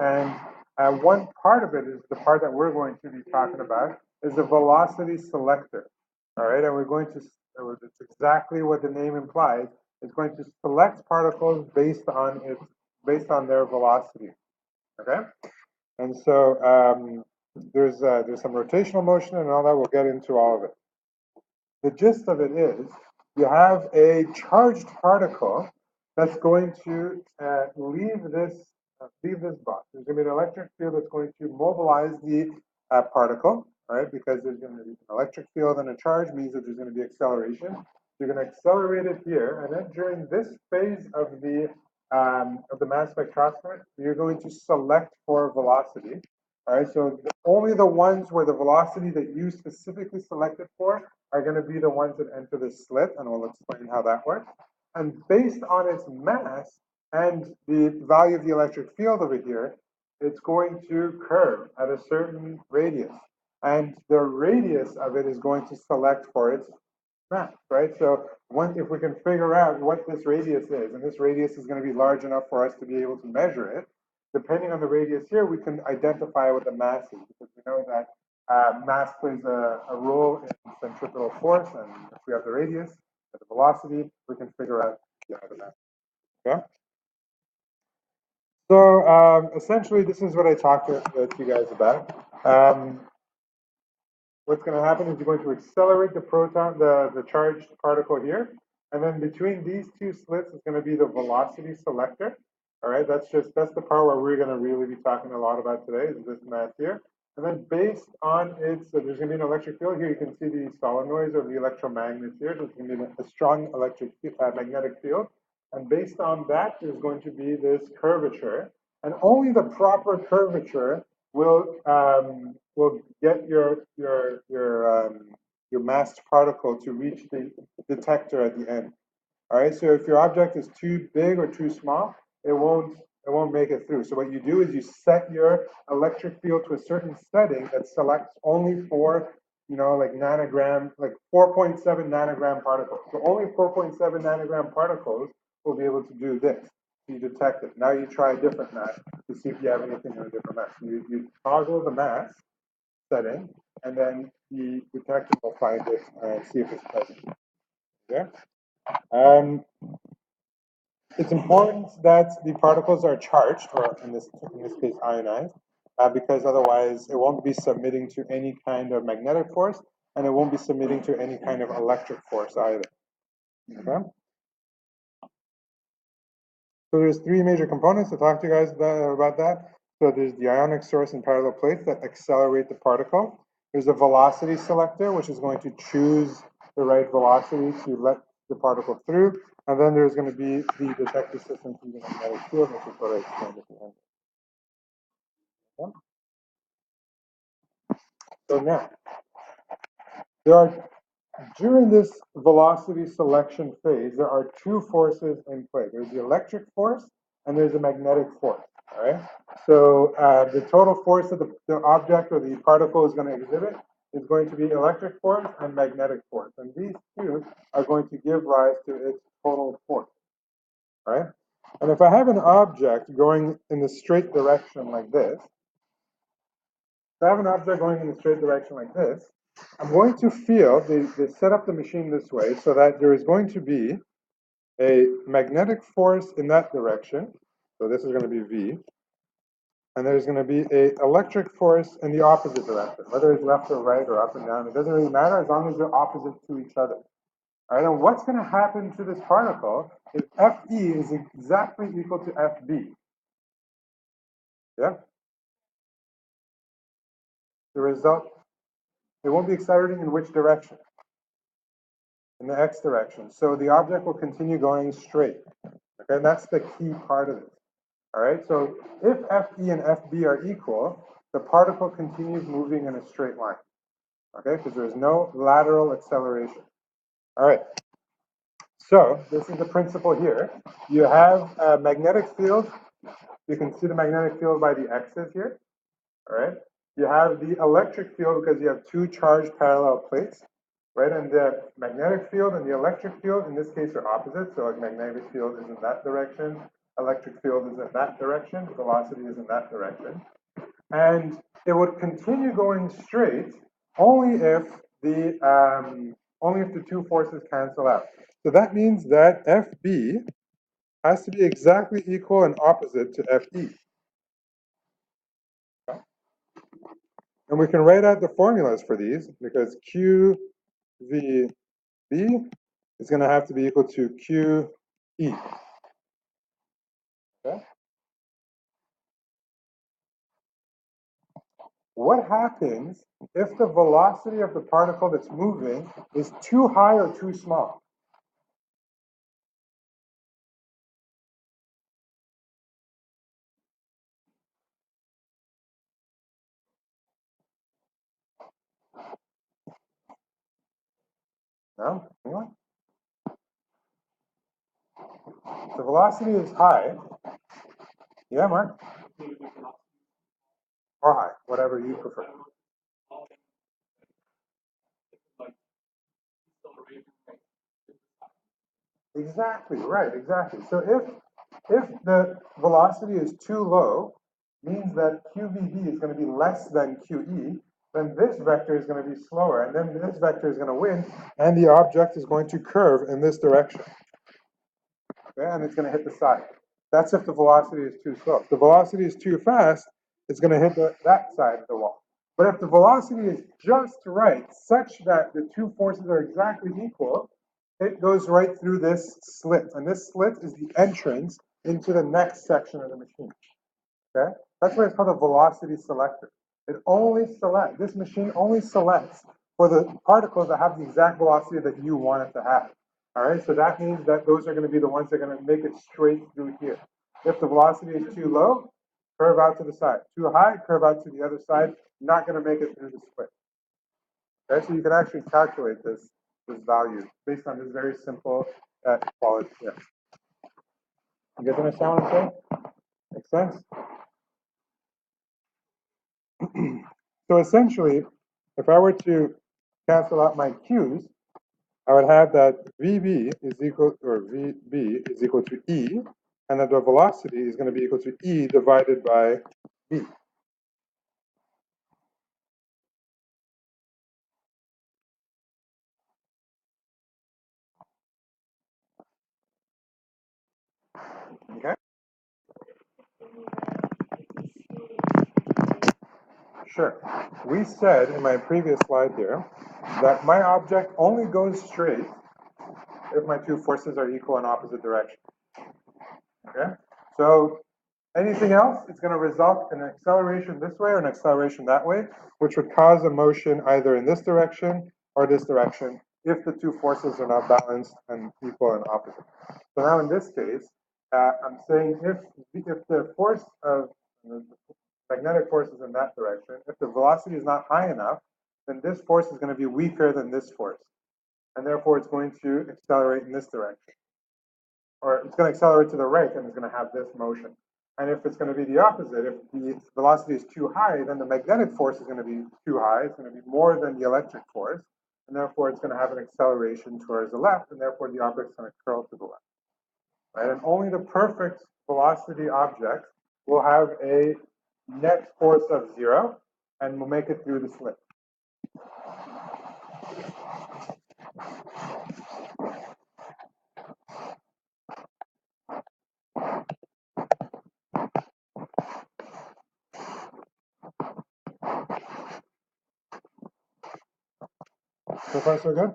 And one part of it is the part that we're going to be talking about is the velocity selector, all right? And we're going to, it's exactly what the name implies. It's going to select particles based on their velocity, okay? And so there's some rotational motion and all that. We'll get into all of it. The gist of it is you have a charged particle that's going to leave this box. There's going to be an electric field that's going to mobilize the particle, right? Because there's going to be an electric field and a charge means that there's going to be acceleration. You're going to accelerate it here, and then during this phase of the mass spectrometer, you're going to select for velocity. All right, so only the ones where the velocity that you specifically selected for are going to be the ones that enter the slit, and we'll explain how that works. And based on its mass and the value of the electric field over here, it's going to curve at a certain radius. And the radius of it is going to select for its mass, right? So if we can figure out what this radius is, and this radius is going to be large enough for us to be able to measure it, depending on the radius here, we can identify what the mass is, because we know that mass plays a role in centripetal force, and if we have the radius and the velocity, we can figure out the mass. Okay. So essentially, this is what I talked to you guys about. What's going to happen is you're going to accelerate the charged particle here, and then between these two slits is going to be the velocity selector. All right, that's the part where we're going to really be talking a lot about today, is this mass here. And then based on its, so there's going to be an electric field here. You can see the solenoids or the electromagnets here. There's going to be a strong magnetic field. And based on that, there's going to be this curvature. And only the proper curvature will get your masked particle to reach the detector at the end. All right. So if your object is too big or too small, it won't make it through. So what you do is you set your electric field to a certain setting that selects only for, like nanogram, like 4.7 nanogram particles. So only 4.7 nanogram particles will be able to do this. You detect it. Now you try a different mask to see if you have anything in a different mask. You toggle the mask setting, and then the detector will find it and see if it's present. Okay. It's important that the particles are charged, or in this case ionized, because otherwise it won't be submitting to any kind of magnetic force, and it won't be submitting to any kind of electric force either. Okay? So there's three major components to talk to you guys about that. So there's the ionic source and parallel plates that accelerate the particle. There's a velocity selector, which is going to choose the right velocity to let the particle through. And then there's going to be the detector system through the magnetic field, which is what I explained at the end. Okay? So now, during this velocity selection phase, there are two forces in play. There's the electric force and there's a magnetic force. All right. So the total force that the object or the particle is going to exhibit is going to be electric force and magnetic force, and these two are going to give rise to its total force. All right. And if I have an object going in the straight direction like this, if I have an object going in the straight direction like this, I'm going to feel, they set up the machine this way so that there is going to be a magnetic force in that direction. So this is going to be V. And there's going to be an electric force in the opposite direction, whether it's left or right or up and down. It doesn't really matter as long as they're opposite to each other. All right, and what's going to happen to this particle if Fe is exactly equal to Fb? Yeah? The result, it won't be accelerating in which direction? In the x direction. So the object will continue going straight. Okay, and that's the key part of it. All right, so if Fe and Fb are equal, the particle continues moving in a straight line. Okay, because there's no lateral acceleration. All right, so this is the principle here. You have a magnetic field. You can see the magnetic field by the x's here. All right, you have the electric field because you have two charged parallel plates. Right, and the magnetic field and the electric field, in this case, are opposite. So a magnetic field is in that direction, electric field is in that direction, velocity is in that direction. And it would continue going straight only if the two forces cancel out. So that means that FB has to be exactly equal and opposite to FE. And we can write out the formulas for these because QVB is going to have to be equal to QE. Okay? What happens if the velocity of the particle that's moving is too high or too small? No? Anyone? The velocity is high. Yeah, Mark? Or high, whatever you prefer. Exactly, right, exactly. So if the velocity is too low, means that QVB is going to be less than QE, then this vector is going to be slower, and then this vector is going to win, and the object is going to curve in this direction. Okay, and it's going to hit the side. That's if the velocity is too slow. If the velocity is too fast, it's going to hit that side of the wall. But if the velocity is just right, such that the two forces are exactly equal, it goes right through this slit. And this slit is the entrance into the next section of the machine. Okay? That's why it's called a velocity selector. It only selects, this machine only selects for the particles that have the exact velocity that you want it to have. All right, so that means that those are going to be the ones that are going to make it straight through here. If the velocity is too low, curve out to the side. Too high, curve out to the other side. Not going to make it through the split. Okay, so you can actually calculate this value based on this very simple equality here. You guys understand what I'm saying? Makes sense? So essentially, if I were to cancel out my Q's, I would have that VB is equal, or VB is equal to E, and that the velocity is going to be equal to E divided by B. Okay? Sure. We said in my previous slide here that my object only goes straight if my two forces are equal in opposite direction. Okay? So anything else, it's going to result in an acceleration this way or an acceleration that way, which would cause a motion either in this direction or this direction if the two forces are not balanced and equal and opposite. So now in this case, I'm saying if the force of the magnetic force is in that direction, if the velocity is not high enough, then this force is going to be weaker than this force. And therefore, it's going to accelerate in this direction. Or it's going to accelerate to the right and it's going to have this motion. And if it's going to be the opposite, if the velocity is too high, then the magnetic force is going to be too high. It's going to be more than the electric force. And therefore, it's going to have an acceleration towards the left. And therefore, the object's going to curl to the left. Right? And only the perfect velocity object will have a net force of 0 and will make it through the slit. So far, so good?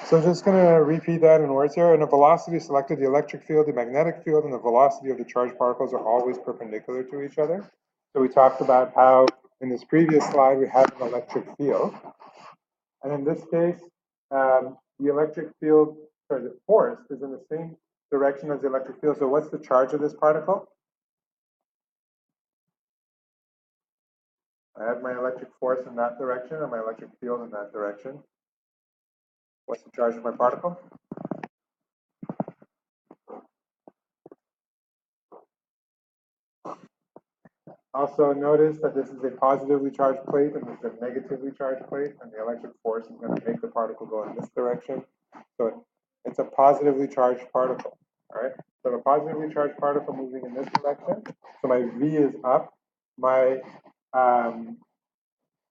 So I'm just going to repeat that in words here. In a velocity selected, the electric field, the magnetic field, and the velocity of the charged particles are always perpendicular to each other. So we talked about how in this previous slide we have an electric field. And in this case, the electric field, sorry, the force is in the same direction as the electric field. So what's the charge of this particle? I have my electric force in that direction and my electric field in that direction. What's the charge of my particle? Also notice that this is a positively charged plate and this is a negatively charged plate, and the electric force is going to make the particle go in this direction. So it's a positively charged particle. All right. So a positively charged particle moving in this direction. So my V is up. My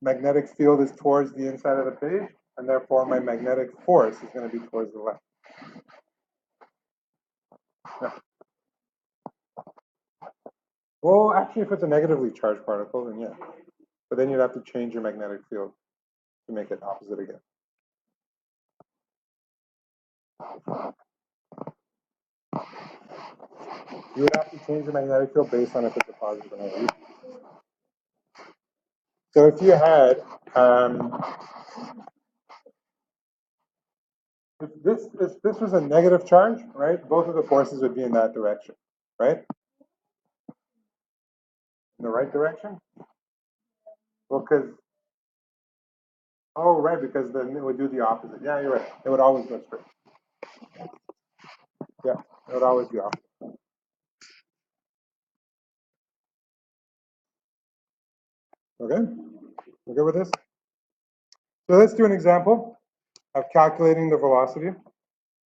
magnetic field is towards the inside of the page, and therefore my magnetic force is going to be towards the left. Yeah. Well, actually, if it's a negatively charged particle, then yeah. But then you'd have to change your magnetic field to make it opposite again. You would have to change the magnetic field based on if it's a positive or negative. So if you had, if this was a negative charge, right, both of the forces would be in that direction, right? In the right direction? Well, because, oh, right, because then it would do the opposite. Yeah, you're right. It would always go straight. Yeah, it would always be opposite. Okay, we're good with this? So let's do an example of calculating the velocity.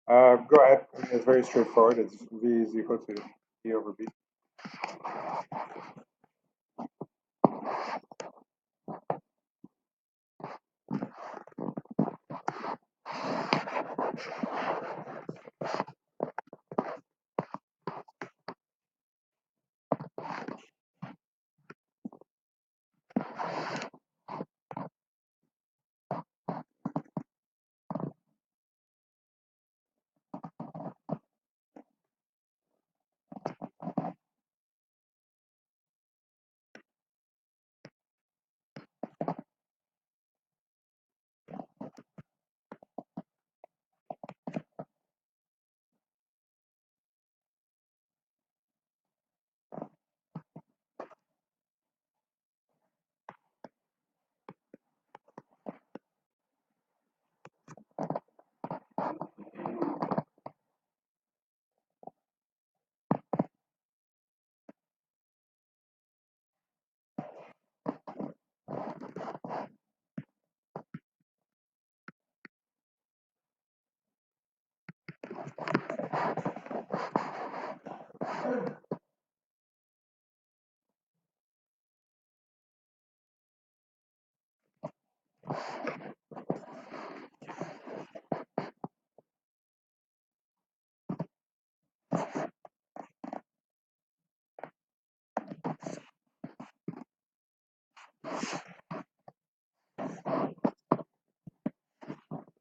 Go ahead, it's very straightforward. It's V is equal to E over B.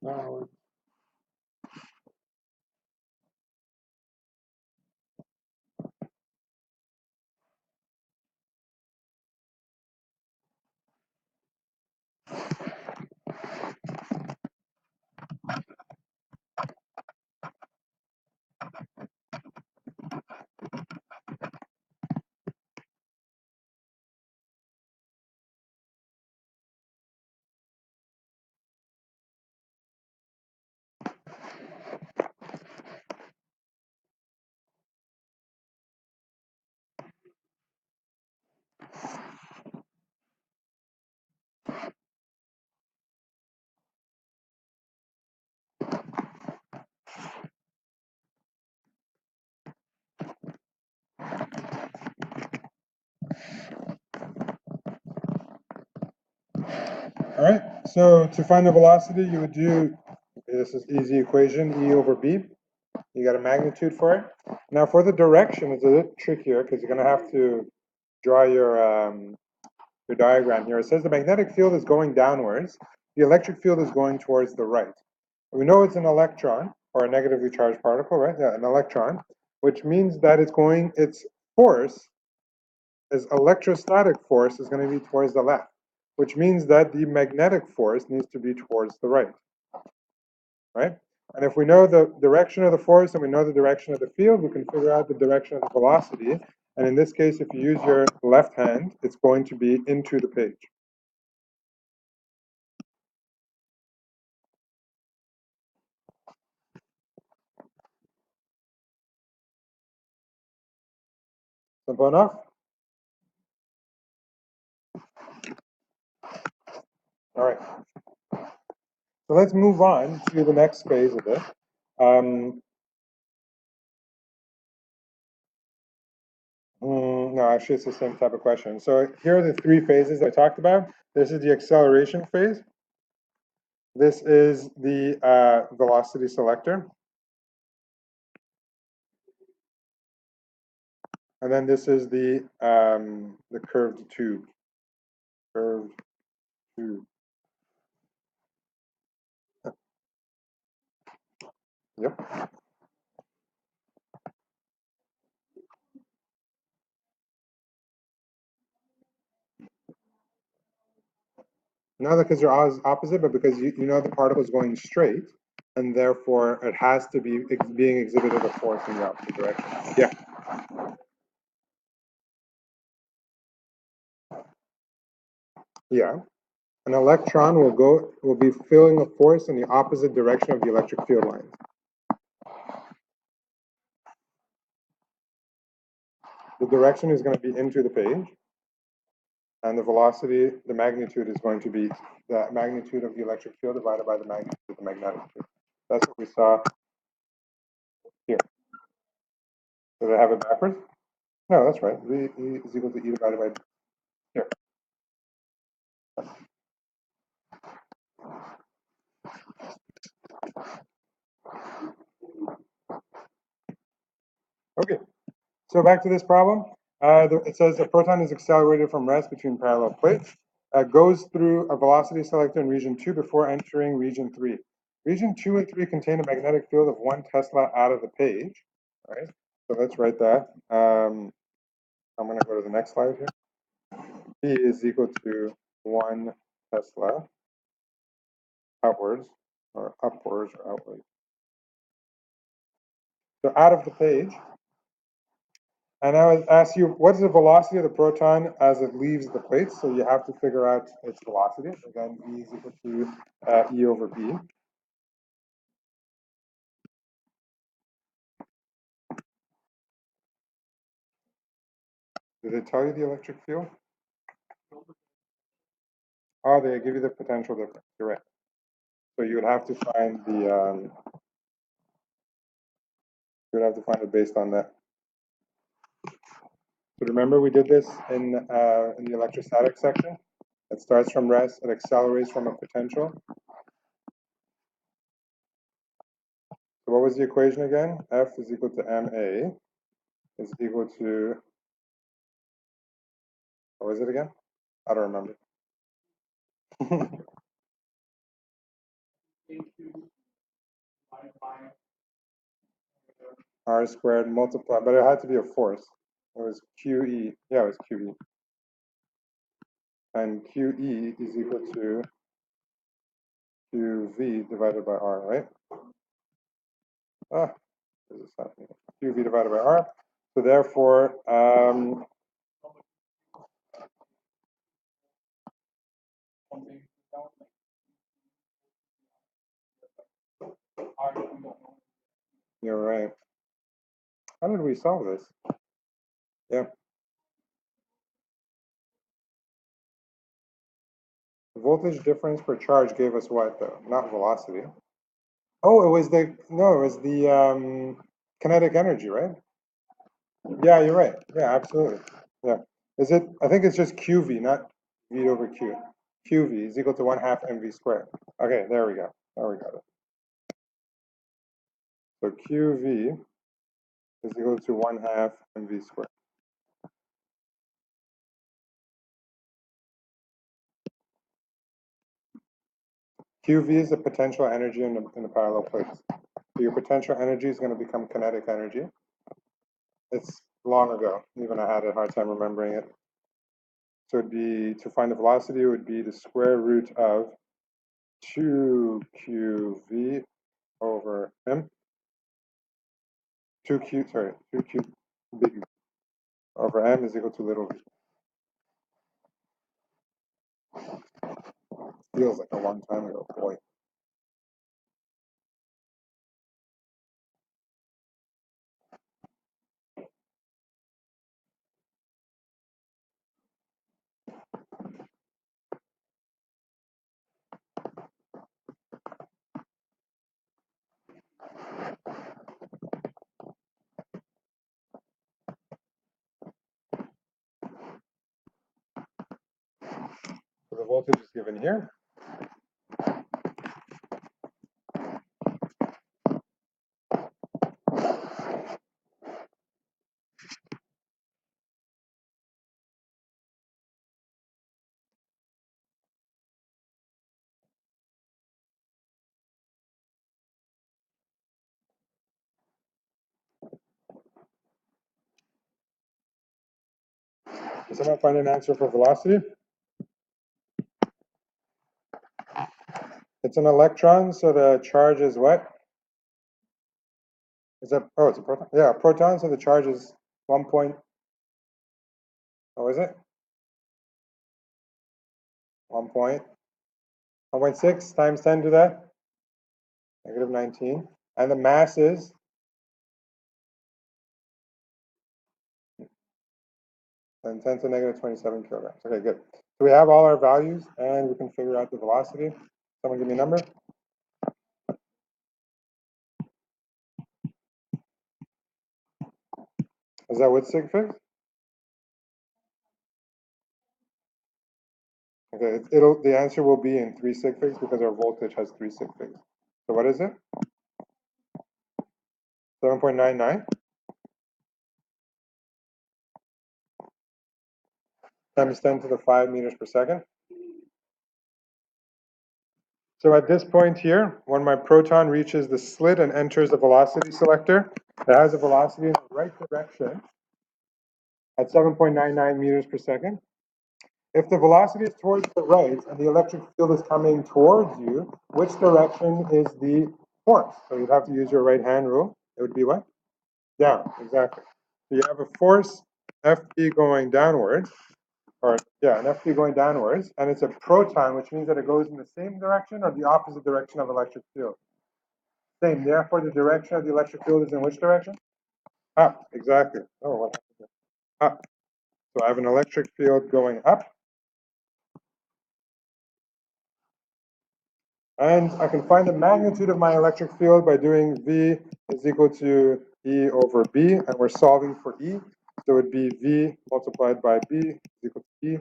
No. All right, so to find the velocity, you would do, this is easy equation, E over B. You got a magnitude for it. Now for the direction, it's a bit trickier because you're going to have to draw your diagram here. It says the magnetic field is going downwards. The electric field is going towards the right. We know it's an electron, or a negatively charged particle, right? Yeah, an electron, which means that its force, its electrostatic force, is going to be towards the left, which means that the magnetic force needs to be towards the right, right? And if we know the direction of the force and we know the direction of the field, we can figure out the direction of the velocity. And in this case, if you use your left hand, it's going to be into the page. Simple enough? All right. So let's move on to the next phase of this. No, actually, it's the same type of question. So here are the three phases I talked about. This is the acceleration phase. This is the velocity selector. And then this is the curved tube. Curved tube. Yep. Not because they're opposite, but because you know the particle is going straight, and therefore it has to be being exhibited a force in the opposite direction. Yeah. Yeah. An electron will be feeling a force in the opposite direction of the electric field lines. The direction is going to be into the page, and the velocity, the magnitude is going to be the magnitude of the electric field divided by the magnitude of the magnetic field. That's what we saw here. Did I have it backwards? No, that's right. V is equal to E divided by here. Okay, so back to this problem. It says a proton is accelerated from rest between parallel plates, goes through a velocity selector in region 2 before entering region 3. Region 2 and 3 contain a magnetic field of 1 Tesla out of the page, right? So let's write that. I'm going to go to the next slide here. P is equal to 1 Tesla outwards, or upwards, or outwards. So out of the page. And I would ask you, what is the velocity of the proton as it leaves the plate? So you have to figure out its velocity. Again, E is equal to E over B. Did they tell you the electric field? Oh, they give you the potential difference. You're right. So you would have to find the, you would have to find it based on that. So remember we did this in the electrostatic section? It starts from rest, it accelerates from a potential. So what was the equation again? F is equal to ma is equal to, what was it again? I don't remember. R squared multiplied, but it had to be a force. It was QE. Yeah, it was QE. And QE is equal to QV divided by R, right? Ah, what is this happening? QV divided by R. So therefore, you're right. How did we solve this? Yeah. The voltage difference per charge gave us what though? Not velocity. Oh, it was the kinetic energy, right? Yeah, you're right. Yeah, absolutely. Yeah. Is it? I think it's just QV, not V over Q. QV is equal to 1/2 mv squared. Okay, there we go. There we got it. So QV is equal to 1/2 mv squared. QV is the potential energy in the parallel plates. So your potential energy is going to become kinetic energy. It's long ago. Even I had a hard time remembering it. So it'd be, to find the velocity, it would be the square root of 2qv over m. 2q big over m is equal to little v. Feels like a long time ago, boy. So the voltage is given here. Does someone find an answer for velocity? It's an electron, so the charge is what? Is that, oh, it's a proton? Yeah, a proton, so the charge is 1 point, oh, is it? 1.6 times 10 to the negative 19. And the mass is? And 10 to the negative 27 kilograms. Okay, good. So we have all our values, and we can figure out the velocity. Someone give me a number. Is that with sig figs? Okay, the answer will be in 3 sig figs because our voltage has 3 sig figs. So what is it? 7.99 times 10 to the 5 meters per second. So at this point here, when my proton reaches the slit and enters the velocity selector, it has a velocity in the right direction at 7.99 meters per second. If the velocity is towards the right and the electric field is coming towards you, which direction is the force? So you'd have to use your right hand rule. It would be what? Down, exactly. So you have a force Fp going downwards, or yeah, an Fp going downwards, and it's a proton, which means that it goes in the same direction or the opposite direction of electric field. Same, therefore the direction of the electric field is in which direction? Up, exactly. Oh, what happened here? Up. So I have an electric field going up. And I can find the magnitude of my electric field by doing V is equal to E over B, and we're solving for E. So it would be V multiplied by B is equal to E.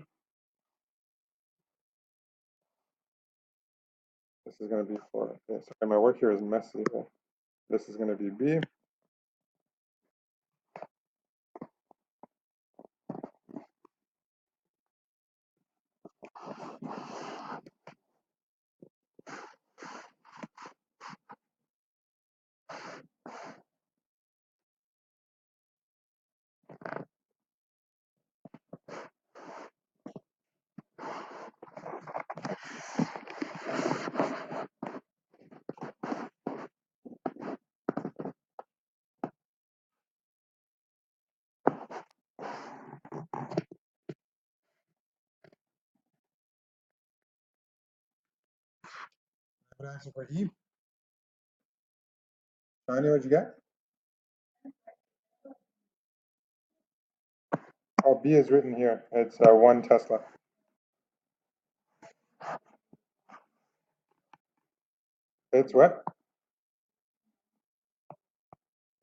This is going to be for, okay, sorry, my work here is messy. This is going to be B. What answer for E? Tanya, what'd you get? Oh, B is written here. It's 1 Tesla. It's what?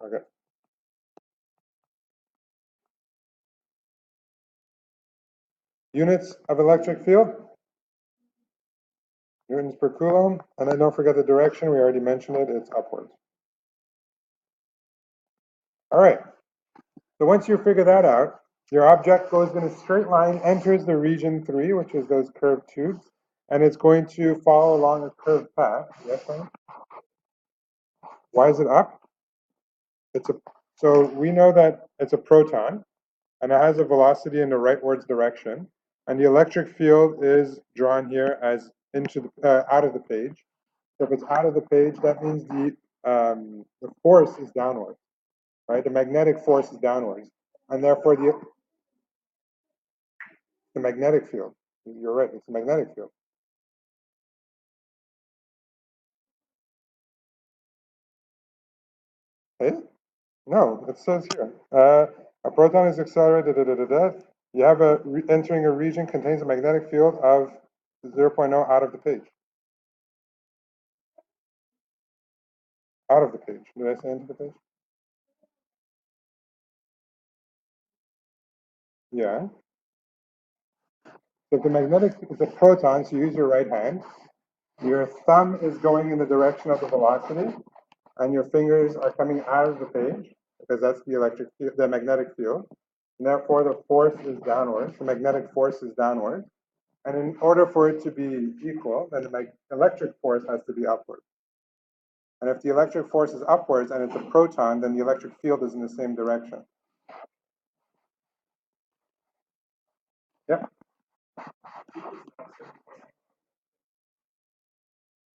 Okay. Units of electric field? Newtons per Coulomb. And then don't forget the direction. We already mentioned it. It's upwards. All right. So once you figure that out, your object goes in a straight line, enters the region 3, which is those curved tubes, and it's going to follow along a curved path. Yes, Ryan? Why is it up? So we know that it's a proton, and it has a velocity in the rightwards direction, and the electric field is drawn here as into the out of the page. So if it's out of the page, that means the force is downwards, right? The magnetic force is downwards, and therefore the magnetic field. You're right, it's a magnetic field. Hey? No, it says here. A proton is accelerated, You have entering a region contains a magnetic field of 0.0 out of the page. Out of the page. Did I say into the page? Yeah. So if the magnetic is a proton, so you use your right hand. Your thumb is going in the direction of the velocity, and your fingers are coming out of the page because that's the electric field, the magnetic field. And therefore, the force is downwards. The magnetic force is downwards. And in order for it to be equal, then the electric force has to be upward. And if the electric force is upwards and it's a proton, then the electric field is in the same direction. Yep.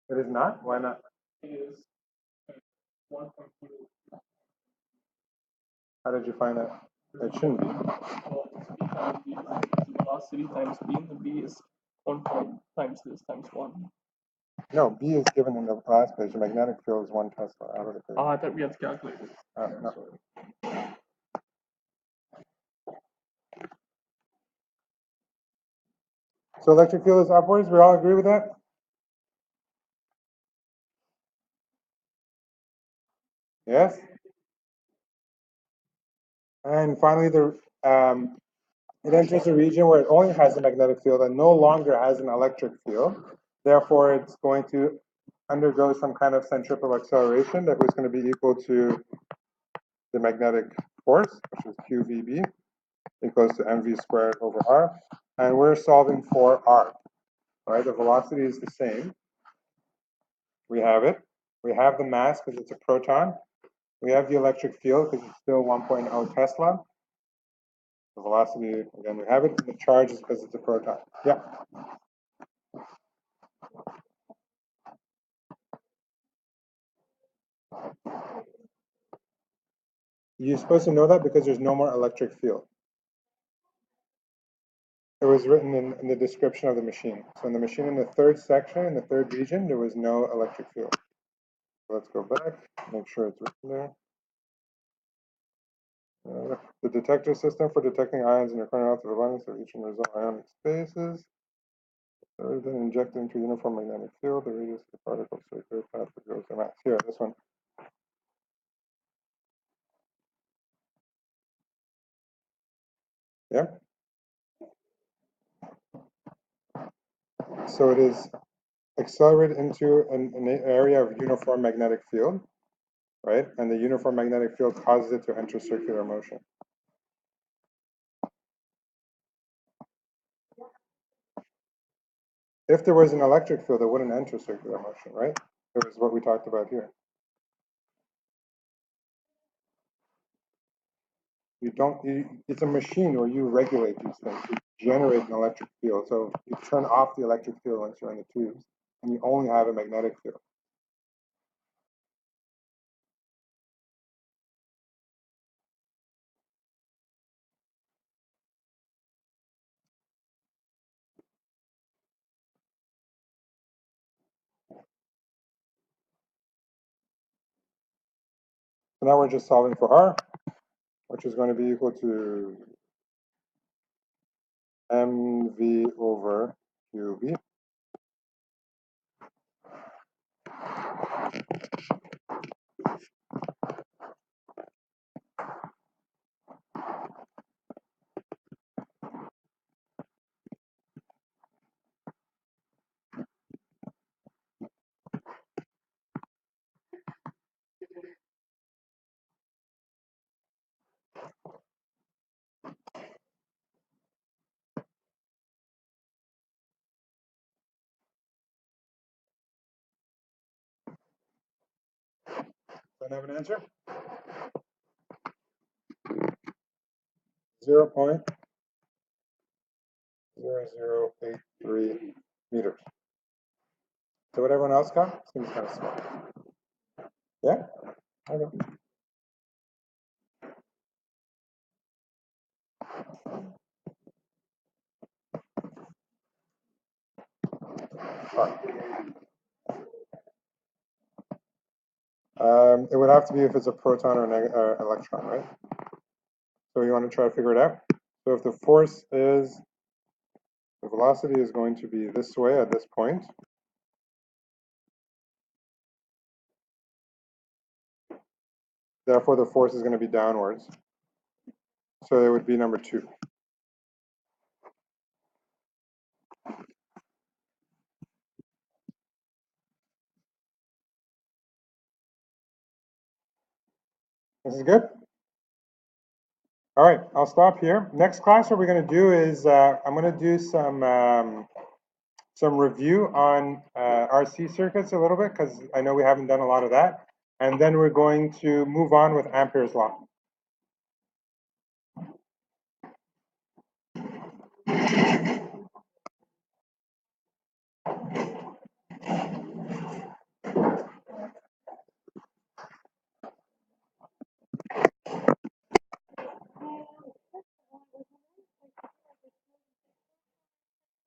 It is not? Why not? It is 1.2. How did you find that? It shouldn't be. Well, it's because the velocity times b, and the b is 1 times this times 1. No, B is given in the last page. The magnetic field is 1 Tesla out of the page. Oh, I thought we had to calculate it. No. So electric field is upwards. We all agree with that? Yes? And finally, it enters a region where it only has a magnetic field and no longer has an electric field. Therefore, it's going to undergo some kind of centripetal acceleration that was going to be equal to the magnetic force, which is QVB, equals to mv squared over r. And we're solving for r, right? The velocity is the same. We have it. We have the mass because it's a proton. We have the electric field because it's still 1.0 Tesla. The velocity, again, we have it. The charge is because it's a proton. Yeah. You're supposed to know that because there's no more electric field. It was written in the description of the machine. So in the machine, in the third section, in the third region, there was no electric field. Let's go back, make sure it's written there. The detector system for detecting ions in the current relative abundance of each and result ionic spaces. They're then injected into a uniform magnetic field. The radius of the particle circular path that goes to mass. Here, this one. Yeah. So it is accelerate into an area of uniform magnetic field, right? And the uniform magnetic field causes it to enter circular motion. If there was an electric field, it wouldn't enter circular motion, right? It was what we talked about here. It's a machine where you regulate these things. You generate an electric field. So you turn off the electric field once you're in the tubes, and you only have a magnetic field. So now we're just solving for R, which is going to be equal to mv over qv. Don't have an answer? 0.0083 meters. So what everyone else got? Seems kind of small. Yeah? Okay. It would have to be if it's a proton or an electron, right? So you want to try to figure it out? So if the force is, the velocity is going to be this way at this point, therefore the force is going to be downwards. So it would be number 2. This is good? All right, I'll stop here. Next class, what we're going to do is I'm going to do some review on RC circuits a little bit, because I know we haven't done a lot of that. And then we're going to move on with Ampere's law.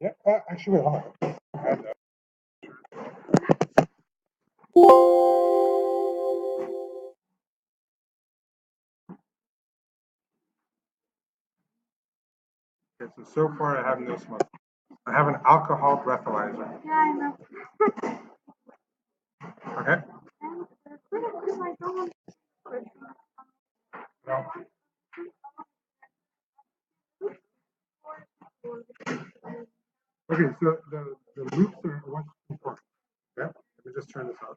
Yeah, actually, hold on. Okay, so far I have no smoke. I have an alcohol breathalyzer. Yeah, I know. Okay? And I don't No. Okay, so the loops are what's important. Okay? Let me just turn this on.